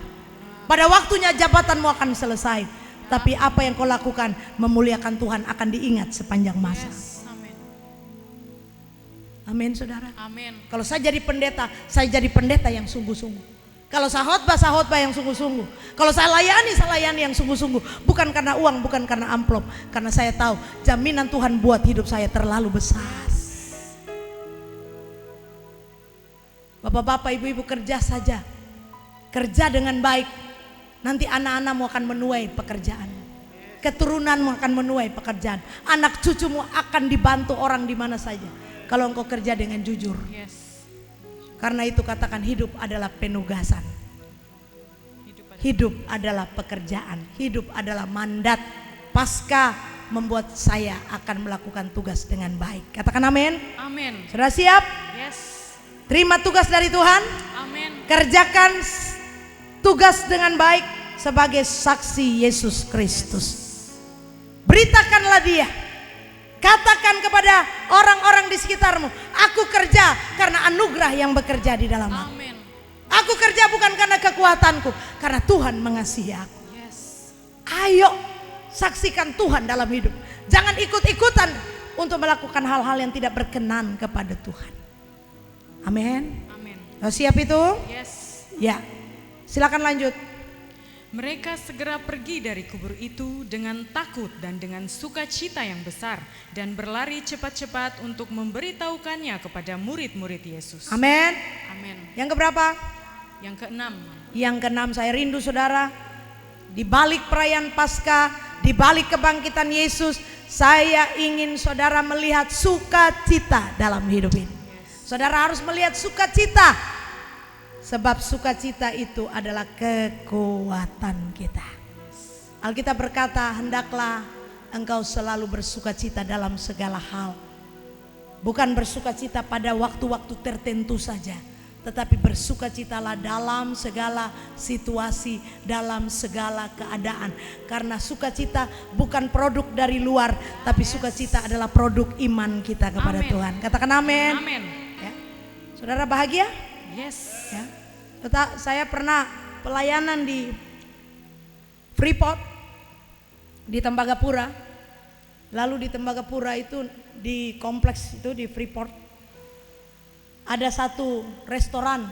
Pada waktunya jabatanmu akan selesai. Tapi apa yang kau lakukan memuliakan Tuhan akan diingat sepanjang masa. Yes. Amin. Amin saudara. Amin. Kalau saya jadi pendeta yang sungguh-sungguh. Kalau saya khotbah yang sungguh-sungguh. Kalau saya layani yang sungguh-sungguh. Bukan karena uang, bukan karena amplop. Karena saya tahu jaminan Tuhan buat hidup saya terlalu besar. Bapak-bapak, ibu-ibu kerja saja. Kerja dengan baik. Nanti anak-anakmu akan menuai pekerjaan. Keturunanmu akan menuai pekerjaan. Anak cucumu akan dibantu orang di mana saja. Kalau engkau kerja dengan jujur. Yes. Karena itu katakan hidup adalah penugasan. Hidup adalah pekerjaan. Hidup adalah mandat. Pasca membuat saya akan melakukan tugas dengan baik. Katakan amin. Amin. Sudah siap? Yes. Terima tugas dari Tuhan. Amin. Kerjakan tugas dengan baik sebagai saksi Yesus Kristus. Beritakanlah dia. Katakan kepada orang-orang di sekitarmu, aku kerja karena anugerah yang bekerja di dalam aku. Amin. Aku kerja bukan karena kekuatanku, karena Tuhan mengasihi aku. Yes. Ayo saksikan Tuhan dalam hidup. Jangan ikut-ikutan untuk melakukan hal-hal yang tidak berkenan kepada Tuhan. Amin. Amin. Siap itu? Yes. Ya. Silakan lanjut. Mereka segera pergi dari kubur itu dengan takut dan dengan sukacita yang besar dan berlari cepat-cepat untuk memberitahukannya kepada murid-murid Yesus. Amin. Amin. Yang keberapa? Yang keenam. Yang keenam, saya rindu saudara, di balik perayaan Paskah, di balik kebangkitan Yesus, saya ingin saudara melihat sukacita dalam hidup ini. Saudara harus melihat sukacita. Sebab sukacita itu adalah kekuatan kita. Alkitab berkata, hendaklah engkau selalu bersukacita dalam segala hal. Bukan bersukacita pada waktu-waktu tertentu saja, tetapi bersukacitalah dalam segala situasi, dalam segala keadaan. Karena sukacita bukan produk dari luar, tapi sukacita adalah produk iman kita kepada Amin. Tuhan. Katakan amin. Amin. Ya. Saudara bahagia? Yes. Ya. Saya pernah pelayanan di Freeport di Tembagapura. Lalu di Tembagapura itu, di kompleks itu di Freeport, ada satu restoran.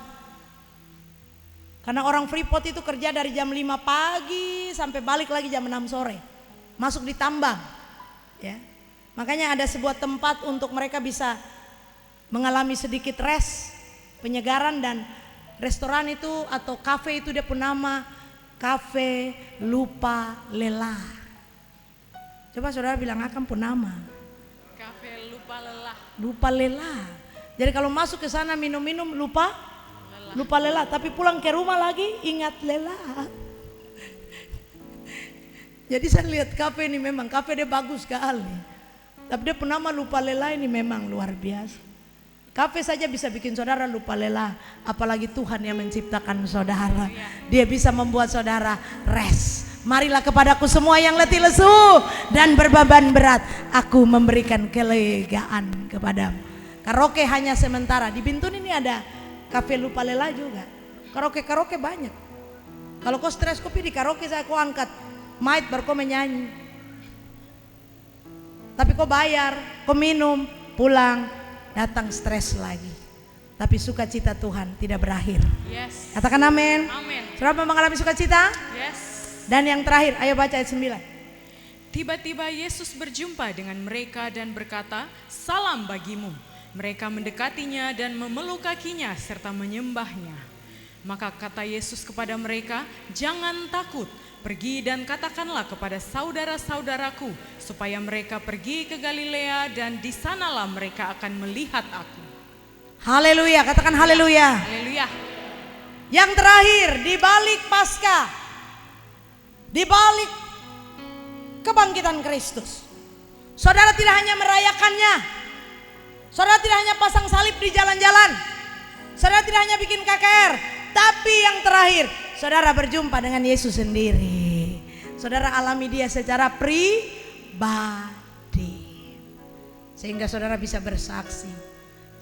Karena orang Freeport itu kerja dari jam 5 pagi sampai balik lagi jam 6 sore. masuk di tambang, ya. Makanya ada sebuah tempat untuk mereka bisa mengalami sedikit rest, penyegaran, dan restoran itu atau kafe itu dia pun nama Kafe Lupa Lelah. Coba saudara bilang akan pun nama. Kafe lupa lelah. Lupa lelah. Jadi kalau masuk ke sana minum-minum lupa lelah, tapi pulang ke rumah lagi ingat lelah. Jadi saya lihat kafe ini memang kafe dia bagus sekali. Tapi dia pun nama lupa lelah ini memang luar biasa. Kafe saja bisa bikin saudara lupa lelah, apalagi Tuhan yang menciptakan saudara. Dia bisa membuat saudara rest. Marilah kepadaku semua yang letih lesu dan berbeban berat, aku memberikan kelegaan kepadamu. Karaoke hanya sementara. Di Bintun ini ada kafe lupa lelah juga. Karaoke banyak. Kalau kau stres kopi di karaoke saya kau angkat mic baru kau menyanyi. Tapi kau bayar, kau minum, pulang, datang stres lagi. Tapi sukacita Tuhan tidak berakhir. Yes. Katakan amin. Amin. Saudara mengalami sukacita? Yes. Dan yang terakhir, ayo baca ayat 9. Tiba-tiba Yesus berjumpa dengan mereka dan berkata, "Salam bagimu." Mereka mendekatinya dan memeluk kakinya serta menyembahnya. Maka kata Yesus kepada mereka, "Jangan takut, pergi dan katakanlah kepada saudara-saudaraku supaya mereka pergi ke Galilea dan di sanalah mereka akan melihat aku." Haleluya, katakan haleluya. Haleluya. Yang terakhir, di balik Paskah, di balik kebangkitan Kristus, saudara tidak hanya merayakannya, saudara tidak hanya pasang salib di jalan-jalan, saudara tidak hanya bikin KKR, tapi yang terakhir, saudara berjumpa dengan Yesus sendiri. Saudara alami dia secara pribadi, sehingga saudara bisa bersaksi.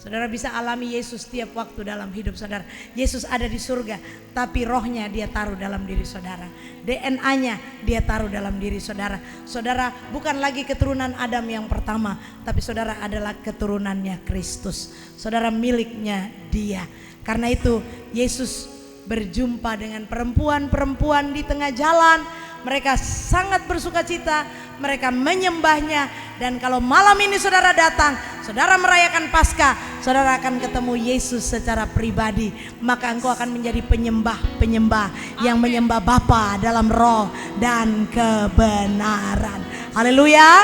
Saudara bisa alami Yesus setiap waktu dalam hidup saudara. Yesus ada di surga, tapi rohnya dia taruh dalam diri saudara. DNA-nya dia taruh dalam diri saudara. Saudara bukan lagi keturunan Adam yang pertama, tapi saudara adalah keturunannya Kristus. Saudara miliknya dia. Karena itu Yesus berjumpa dengan perempuan-perempuan di tengah jalan. Mereka sangat bersukacita, mereka menyembahnya. Dan kalau malam ini saudara datang, saudara merayakan Paskah, saudara akan ketemu Yesus secara pribadi. Maka engkau akan menjadi penyembah-penyembah yang menyembah Bapa dalam roh dan kebenaran. Haleluya.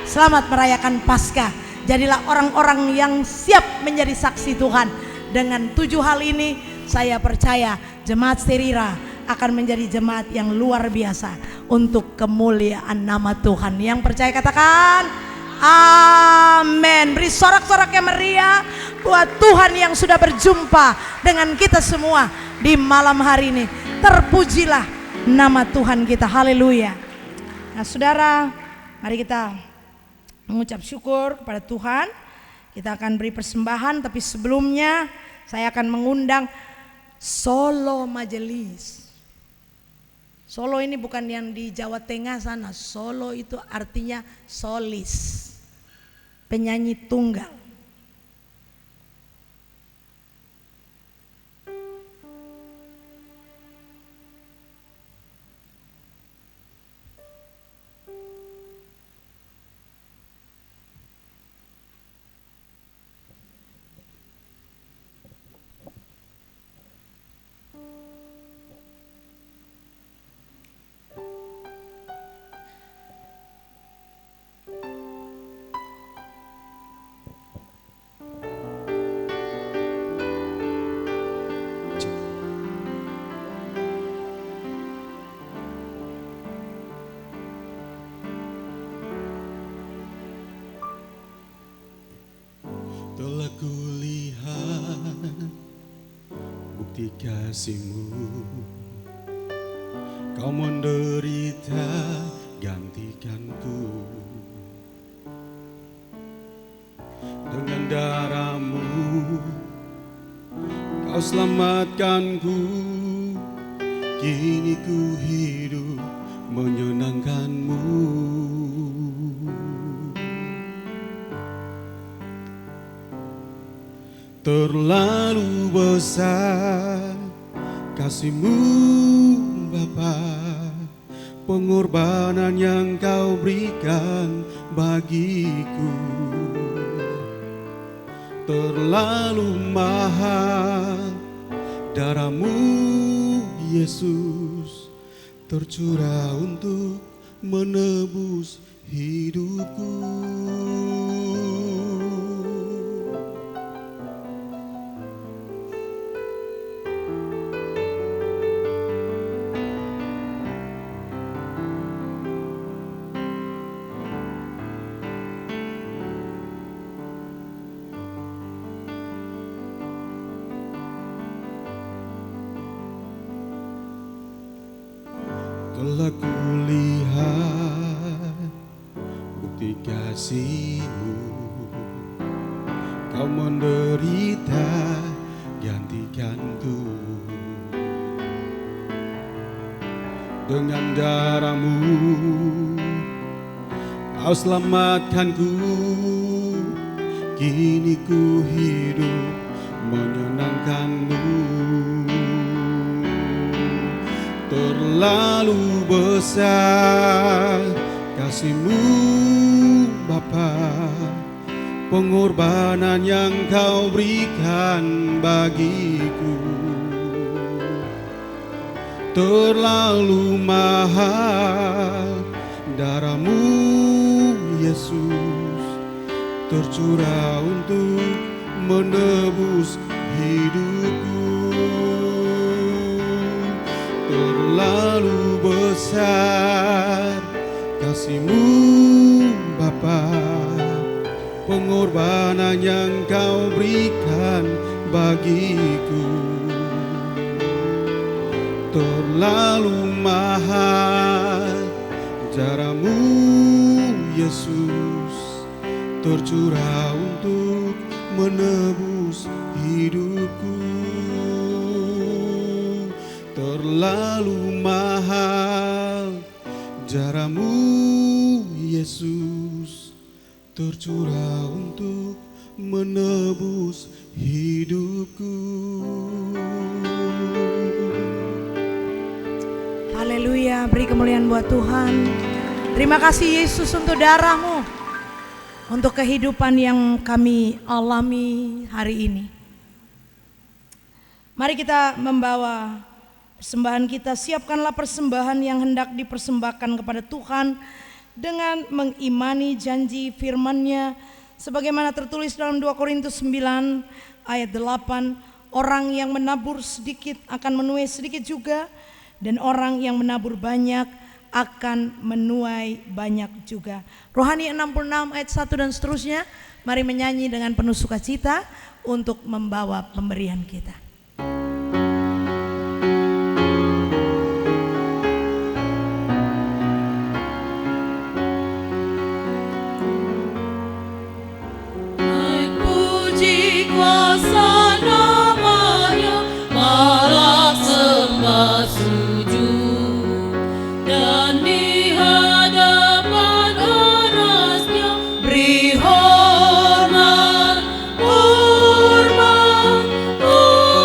Selamat merayakan Paskah. Jadilah orang-orang yang siap menjadi saksi Tuhan. Dengan 7 hal ini saya percaya jemaat Serira akan menjadi jemaat yang luar biasa untuk kemuliaan nama Tuhan. Yang percaya katakan amin. Beri sorak-sorak yang meriah buat Tuhan yang sudah berjumpa dengan kita semua di malam hari ini. Terpujilah nama Tuhan kita. Haleluya. Nah saudara, mari kita mengucap syukur kepada Tuhan. Kita akan beri persembahan, tapi sebelumnya saya akan mengundang Solo Majelis. Solo ini bukan yang di Jawa Tengah sana. Solo itu artinya solis, penyanyi tunggal. Telah kulihat bukti kasih-Mu, Kau menderita gantikanku. Dengan darah-Mu Kau selamatkanku. Kini ku hidup menyenangkan-Mu. Terlalu besar kasih-Mu Bapa, pengorbanan yang kau berikan bagiku. Terlalu mahal darahmu Yesus, tercurah untuk menebus hidupku. Telah kulihat bukti kasih-Mu, Kau menderita gantikanku. Dengan darah-Mu Kau selamatkanku. Kini ku hidup menyenangkan-Mu. Terlalu besar kasih-Mu Bapa, pengorbanan yang Kau berikan bagiku. Terlalu mahal darah-Mu Yesus, tercurah untuk menebus hidupku. Terlalu besar kasih-Mu Bapa, pengorbanan yang Kau berikan bagiku. Terlalu mahal darah-Mu Yesus, tercurah untuk menebus hidupku. Terlalu mahal darah-Mu Yesus, tercurah untuk menebus hidupku. Haleluya, beri kemuliaan buat Tuhan. Terima kasih Yesus untuk darah-Mu, untuk kehidupan yang kami alami hari ini. Mari kita membawa persembahan kita. Siapkanlah persembahan yang hendak dipersembahkan kepada Tuhan dengan mengimani janji firman-Nya sebagaimana tertulis dalam 2 Korintus 9 ayat 8. Orang yang menabur sedikit akan menuai sedikit juga, dan orang yang menabur banyak akan menuai banyak juga. Rohani 66 ayat 1 dan seterusnya. Mari menyanyi dengan penuh sukacita untuk membawa pemberian kita. Kuasa nama-Nya, malah sembah sujud, dan di hadapan aras-Nya beri hormat, hormat, hormat.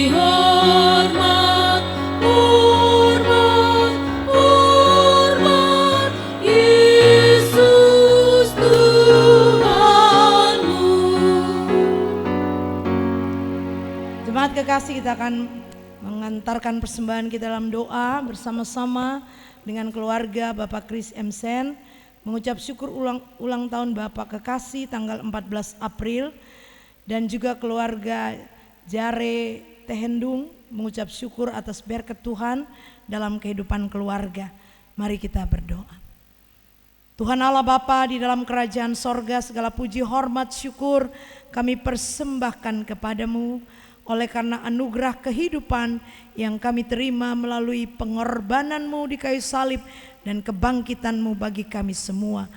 hormat, hormat, hormat, Yesus Tuhanmu. Jemaat kekasih, kita akan mengantarkan persembahan kita dalam doa bersama-sama dengan keluarga Bapak Chris M. Sen, mengucap syukur ulang tahun Bapak kekasih tanggal 14 April, dan juga keluarga Jare Tehendung mengucap syukur atas berkat Tuhan dalam kehidupan keluarga. Mari kita berdoa. Tuhan Allah Bapa di dalam kerajaan sorga, segala puji, hormat, syukur kami persembahkan kepadamu oleh karena anugerah kehidupan yang kami terima melalui pengorbananmu di kayu salib dan kebangkitanmu bagi kami semua.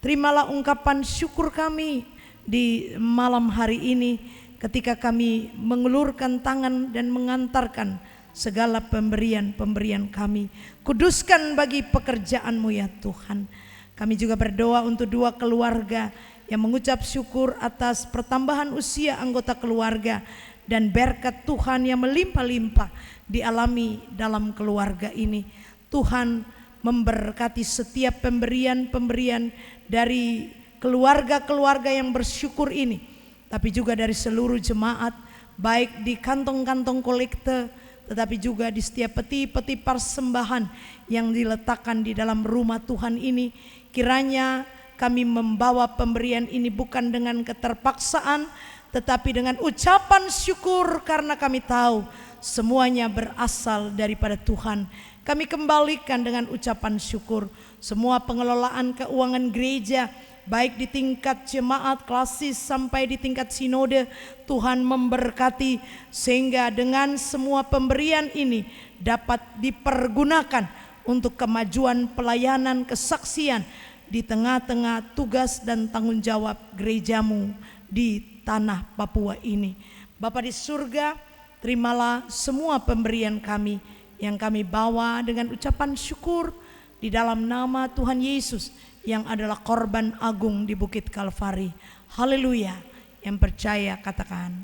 Terimalah ungkapan syukur kami di malam hari ini ketika kami mengulurkan tangan dan mengantarkan segala pemberian-pemberian kami. Kuduskan bagi pekerjaanmu ya Tuhan. Kami juga berdoa untuk dua keluarga yang mengucap syukur atas pertambahan usia anggota keluarga dan berkat Tuhan yang melimpah-limpah dialami dalam keluarga ini. Tuhan memberkati setiap pemberian-pemberian dari keluarga-keluarga yang bersyukur ini, tapi juga dari seluruh jemaat, baik di kantong-kantong kolekte, tetapi juga di setiap peti-peti persembahan yang diletakkan di dalam rumah Tuhan ini. Kiranya kami membawa pemberian ini bukan dengan keterpaksaan, tetapi dengan ucapan syukur karena kami tahu semuanya berasal daripada Tuhan. Kami kembalikan dengan ucapan syukur semua pengelolaan keuangan gereja, baik di tingkat jemaat klasis sampai di tingkat sinode. Tuhan memberkati sehingga dengan semua pemberian ini dapat dipergunakan untuk kemajuan pelayanan kesaksian di tengah-tengah tugas dan tanggung jawab gerejamu di tanah Papua ini. Bapa di surga, terimalah semua pemberian kami yang kami bawa dengan ucapan syukur di dalam nama Tuhan Yesus yang adalah korban agung di Bukit Kalvari. Haleluya. Yang percaya katakan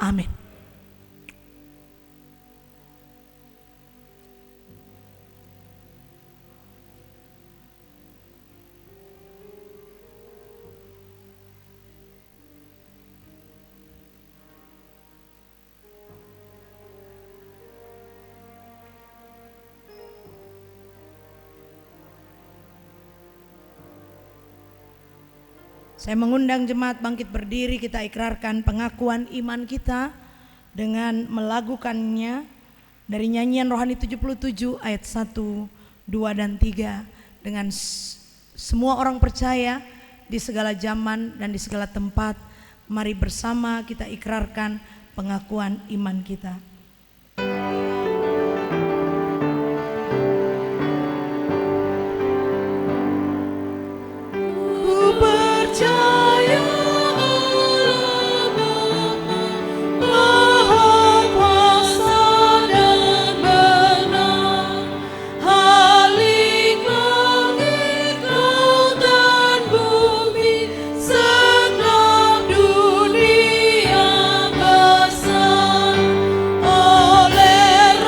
amin. Saya mengundang jemaat bangkit berdiri, kita ikrarkan pengakuan iman kita dengan melakukannya dari nyanyian rohani 77 ayat 1, 2 dan 3 dengan semua orang percaya di segala zaman dan di segala tempat. Mari bersama kita ikrarkan pengakuan iman kita. Percaya Allah Bapa Maha Kuasa dan benar, Khalik langit lautan bumi, segenap dunia besar. Oleh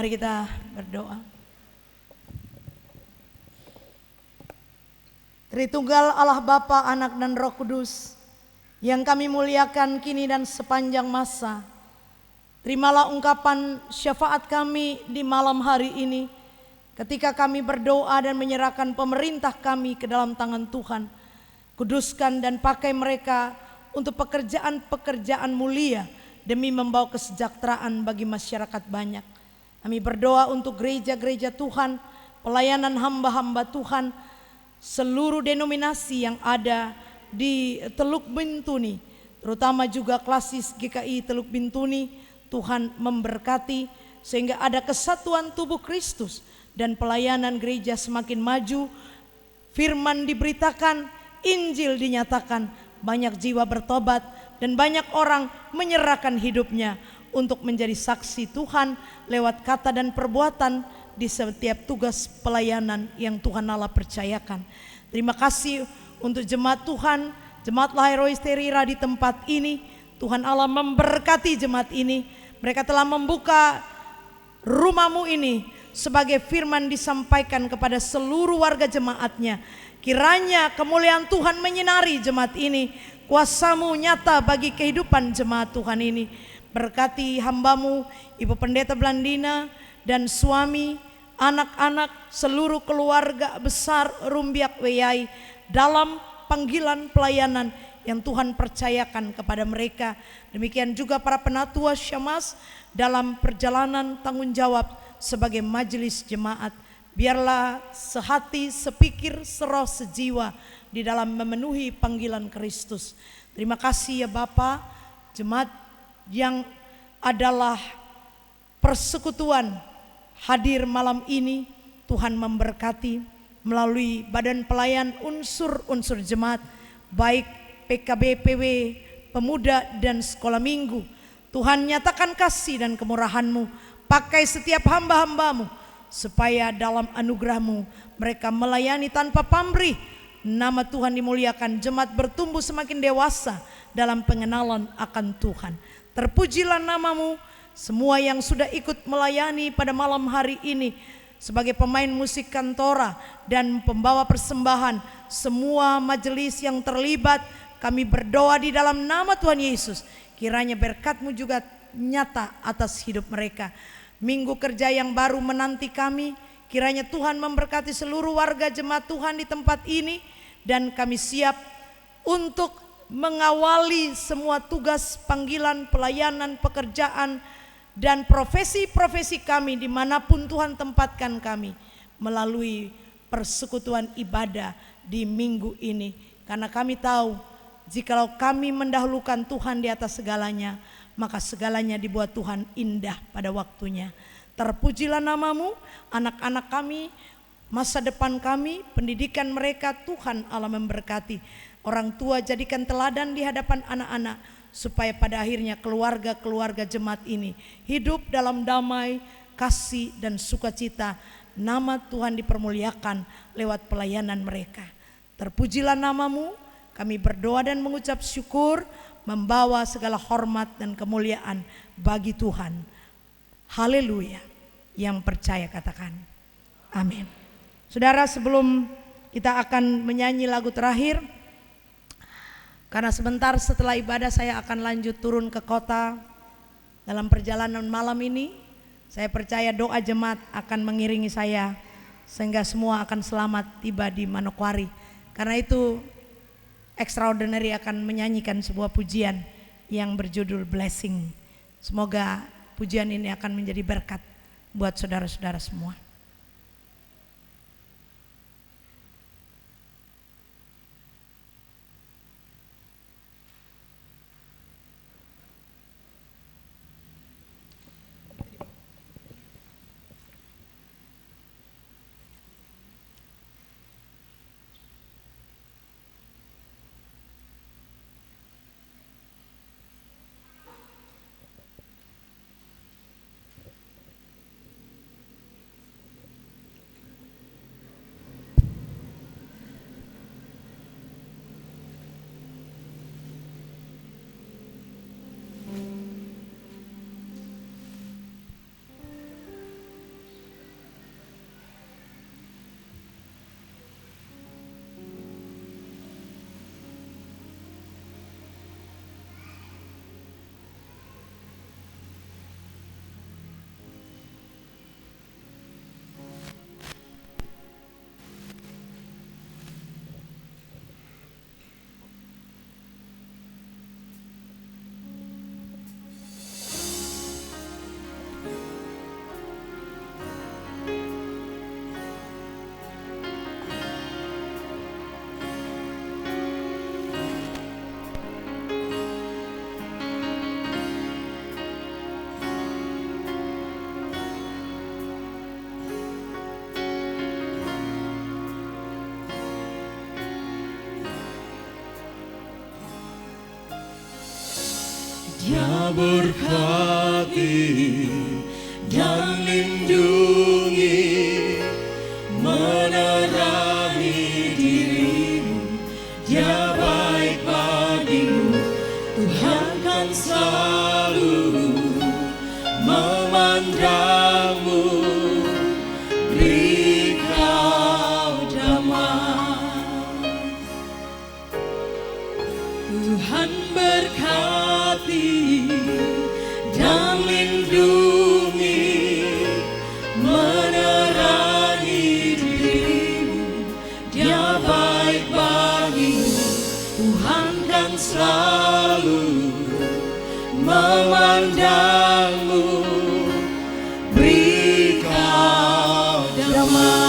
Mari kita berdoa. Tritunggal Allah Bapa, Anak dan Roh Kudus, yang kami muliakan kini dan sepanjang masa, terimalah ungkapan syafaat kami di malam hari ini, ketika kami berdoa dan menyerahkan pemerintah kami ke dalam tangan Tuhan. Kuduskan dan pakai mereka untuk pekerjaan-pekerjaan mulia demi membawa kesejahteraan bagi masyarakat banyak. Kami berdoa untuk gereja-gereja Tuhan, pelayanan hamba-hamba Tuhan, seluruh denominasi yang ada di Teluk Bintuni, terutama juga klasis GKI Teluk Bintuni. Tuhan memberkati sehingga ada kesatuan tubuh Kristus dan pelayanan gereja semakin maju. Firman diberitakan, Injil dinyatakan, banyak jiwa bertobat dan banyak orang menyerahkan hidupnya untuk menjadi saksi Tuhan lewat kata dan perbuatan di setiap tugas pelayanan yang Tuhan Allah percayakan. Terima kasih untuk jemaat Tuhan, jemaat Lairoi Sterira di tempat ini. Tuhan Allah memberkati jemaat ini. Mereka telah membuka rumahmu ini sebagai firman disampaikan kepada seluruh warga jemaatnya. Kiranya kemuliaan Tuhan menyinari jemaat ini, kuasamu nyata bagi kehidupan jemaat Tuhan ini. Berkati hambamu Ibu Pendeta Blandina dan suami, anak-anak, seluruh keluarga besar Rumbiak Weyai dalam panggilan pelayanan yang Tuhan percayakan kepada mereka. Demikian juga para penatua Syamas dalam perjalanan tanggung jawab sebagai majelis jemaat. Biarlah sehati, sepikir, seroh, sejiwa di dalam memenuhi panggilan Kristus. Terima kasih ya Bapa, jemaat yang adalah persekutuan hadir malam ini. Tuhan memberkati melalui badan pelayan unsur-unsur jemaat, baik PKB, PW, pemuda dan sekolah minggu. Tuhan nyatakan kasih dan kemurahan-Mu, pakai setiap hamba-hamba-Mu supaya dalam anugerah-Mu mereka melayani tanpa pamrih. Nama Tuhan dimuliakan, jemaat bertumbuh semakin dewasa dalam pengenalan akan Tuhan. Terpujilah nama-Mu. Semua yang sudah ikut melayani pada malam hari ini sebagai pemain musik kantora dan pembawa persembahan, semua majelis yang terlibat, kami berdoa di dalam nama Tuhan Yesus, kiranya berkat-Mu juga nyata atas hidup mereka. Minggu kerja yang baru menanti kami, kiranya Tuhan memberkati seluruh warga jemaat Tuhan di tempat ini, dan kami siap untuk mengawali semua tugas panggilan, pelayanan, pekerjaan, dan profesi-profesi kami dimanapun Tuhan tempatkan kami melalui persekutuan ibadah di minggu ini. Karena kami tahu jikalau kami mendahulukan Tuhan di atas segalanya, maka segalanya dibuat Tuhan indah pada waktunya. Terpujilah nama-Mu, anak-anak kami, masa depan kami, pendidikan mereka Tuhan Allah memberkati. Orang tua jadikan teladan di hadapan anak-anak, supaya pada akhirnya keluarga-keluarga jemaat ini hidup dalam damai, kasih dan sukacita. Nama Tuhan dipermuliakan lewat pelayanan mereka. Terpujilah nama-Mu, kami berdoa dan mengucap syukur, membawa segala hormat dan kemuliaan bagi Tuhan. Haleluya. Yang percaya katakan amin. Saudara, sebelum kita akan menyanyi lagu terakhir, karena sebentar setelah ibadah saya akan lanjut turun ke kota. Dalam perjalanan malam ini, saya percaya doa jemaat akan mengiringi saya sehingga semua akan selamat tiba di Manokwari. Karena itu Extraordinary akan menyanyikan sebuah pujian yang berjudul Blessing. Semoga pujian ini akan menjadi berkat buat saudara-saudara semua. Dia berkati dan lindungi, menerangi dirimu. Dia baik bagimu, Tuhan kan selalu memandangmu, beri kau damai. Tuhan berkati dan lindungi, menerangi dirimu. Dia baik bagimu, Tuhan kan selalu memandangmu, beri kau damai.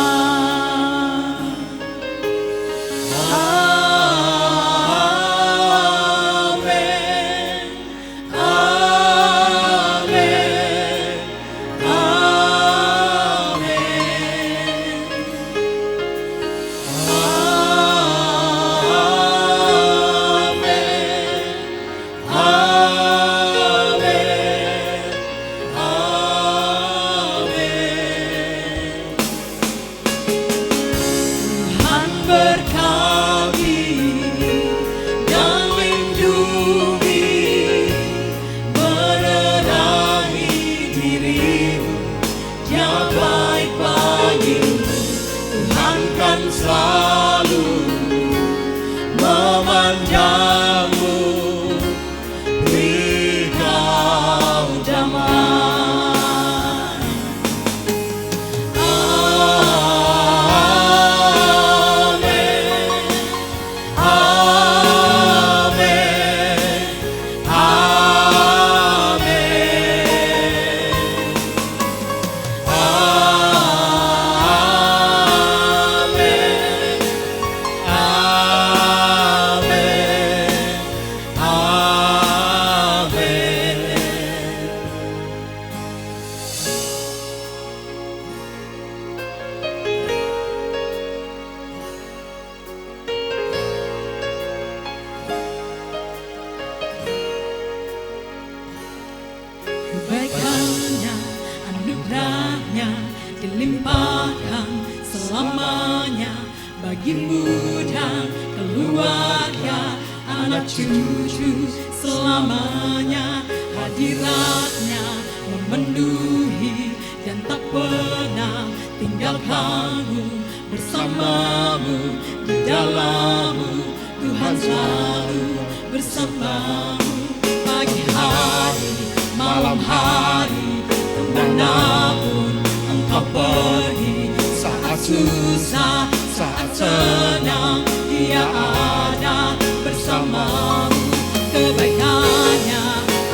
Kebaikannya, anugerahnya dilimpahkan selamanya bagimu dan keluarga, anak cucu selamanya. Hadiratnya memenuhi dan tak pernah tinggalkanmu, bersamamu di dalammu. Tuhan selalu bersamamu pagi hari, malam hari, kemanapun engkau pergi. Saat susah, saat senang, Dia ada bersamamu. Kebaikannya,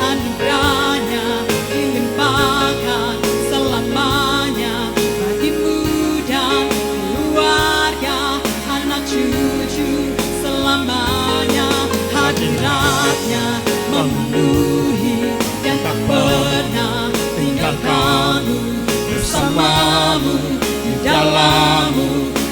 anugerahnya dilimpahkan selamanya bagimu dan keluarga, anak cucu selamanya. Hadiratnya memenuhi dan tak pernah tinggalkanmu, bersamamu di dalammu.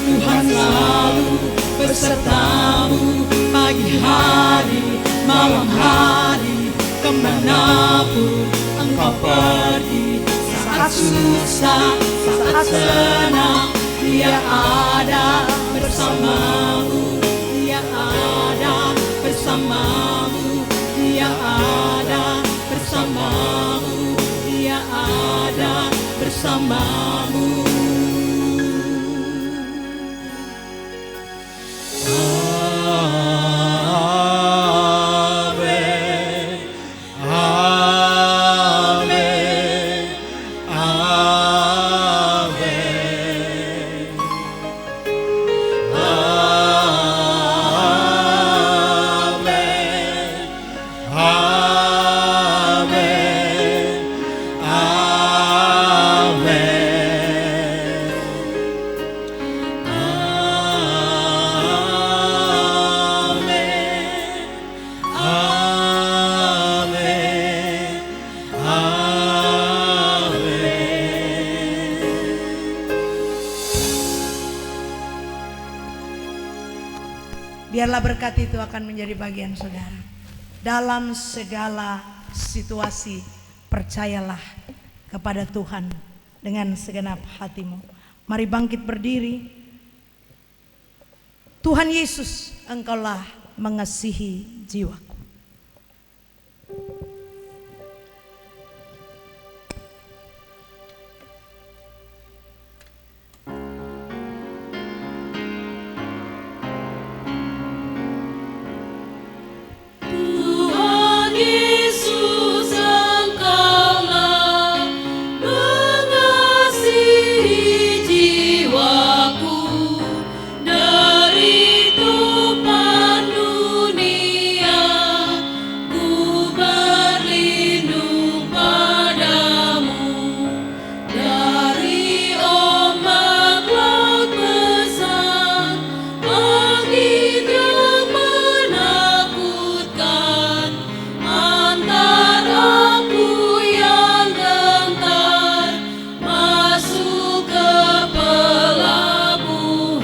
Tuhan selalu besertamu pagi hari, malam hari, kemanapun engkau pergi. Saat susah, saat senang, Dia ada bersamamu. Dia ada bersamamu. Dia ada bersamamu. Dia ada bersamamu. Biarlah berkat itu akan menjadi bagian saudara dalam segala situasi, percayalah kepada Tuhan dengan segenap hatimu. Mari bangkit berdiri. Tuhan Yesus, Engkaulah mengasihi jiwaku. Tuhan Yesus, Engkaulah mengasihi jiwaku. Dari tupan dunia ku berlindung padamu. Dari ombak laut besar, angin yang menakutkan, antar aku yang gentar masuk ke pelabuhan.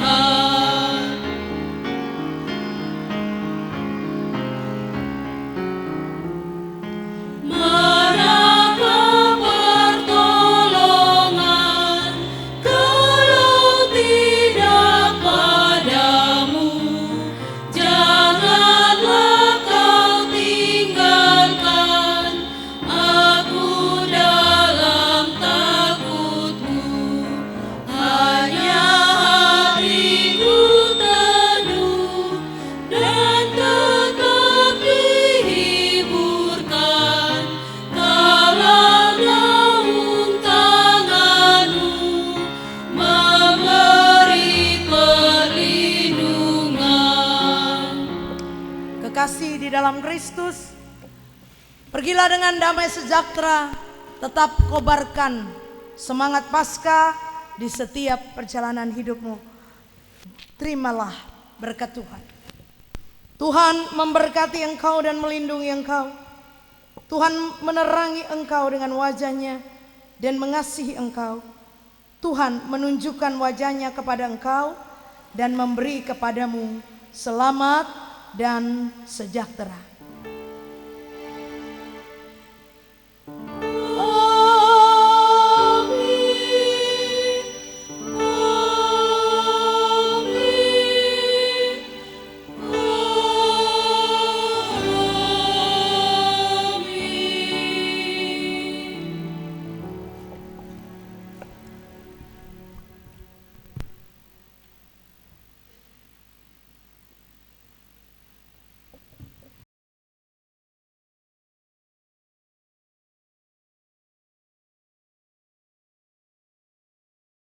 Manakah pertolongan kalau tidak padamu? Janganlah kau tinggalkan aku dalam takutku. Hanya hatiku teduh dan tetap dihiburkan kalau naung tanganmu memberi perlindungan. Kekasih di dalam Kristus, pergilah dengan damai sejahtera, tetap kobarkan semangat Paskah di setiap perjalanan hidupmu. Terimalah berkat Tuhan. Tuhan memberkati engkau dan melindungi engkau. Tuhan menerangi engkau dengan wajah-Nya dan mengasihi engkau. Tuhan menunjukkan wajah-Nya kepada engkau dan memberi kepadamu selamat dan sejahtera.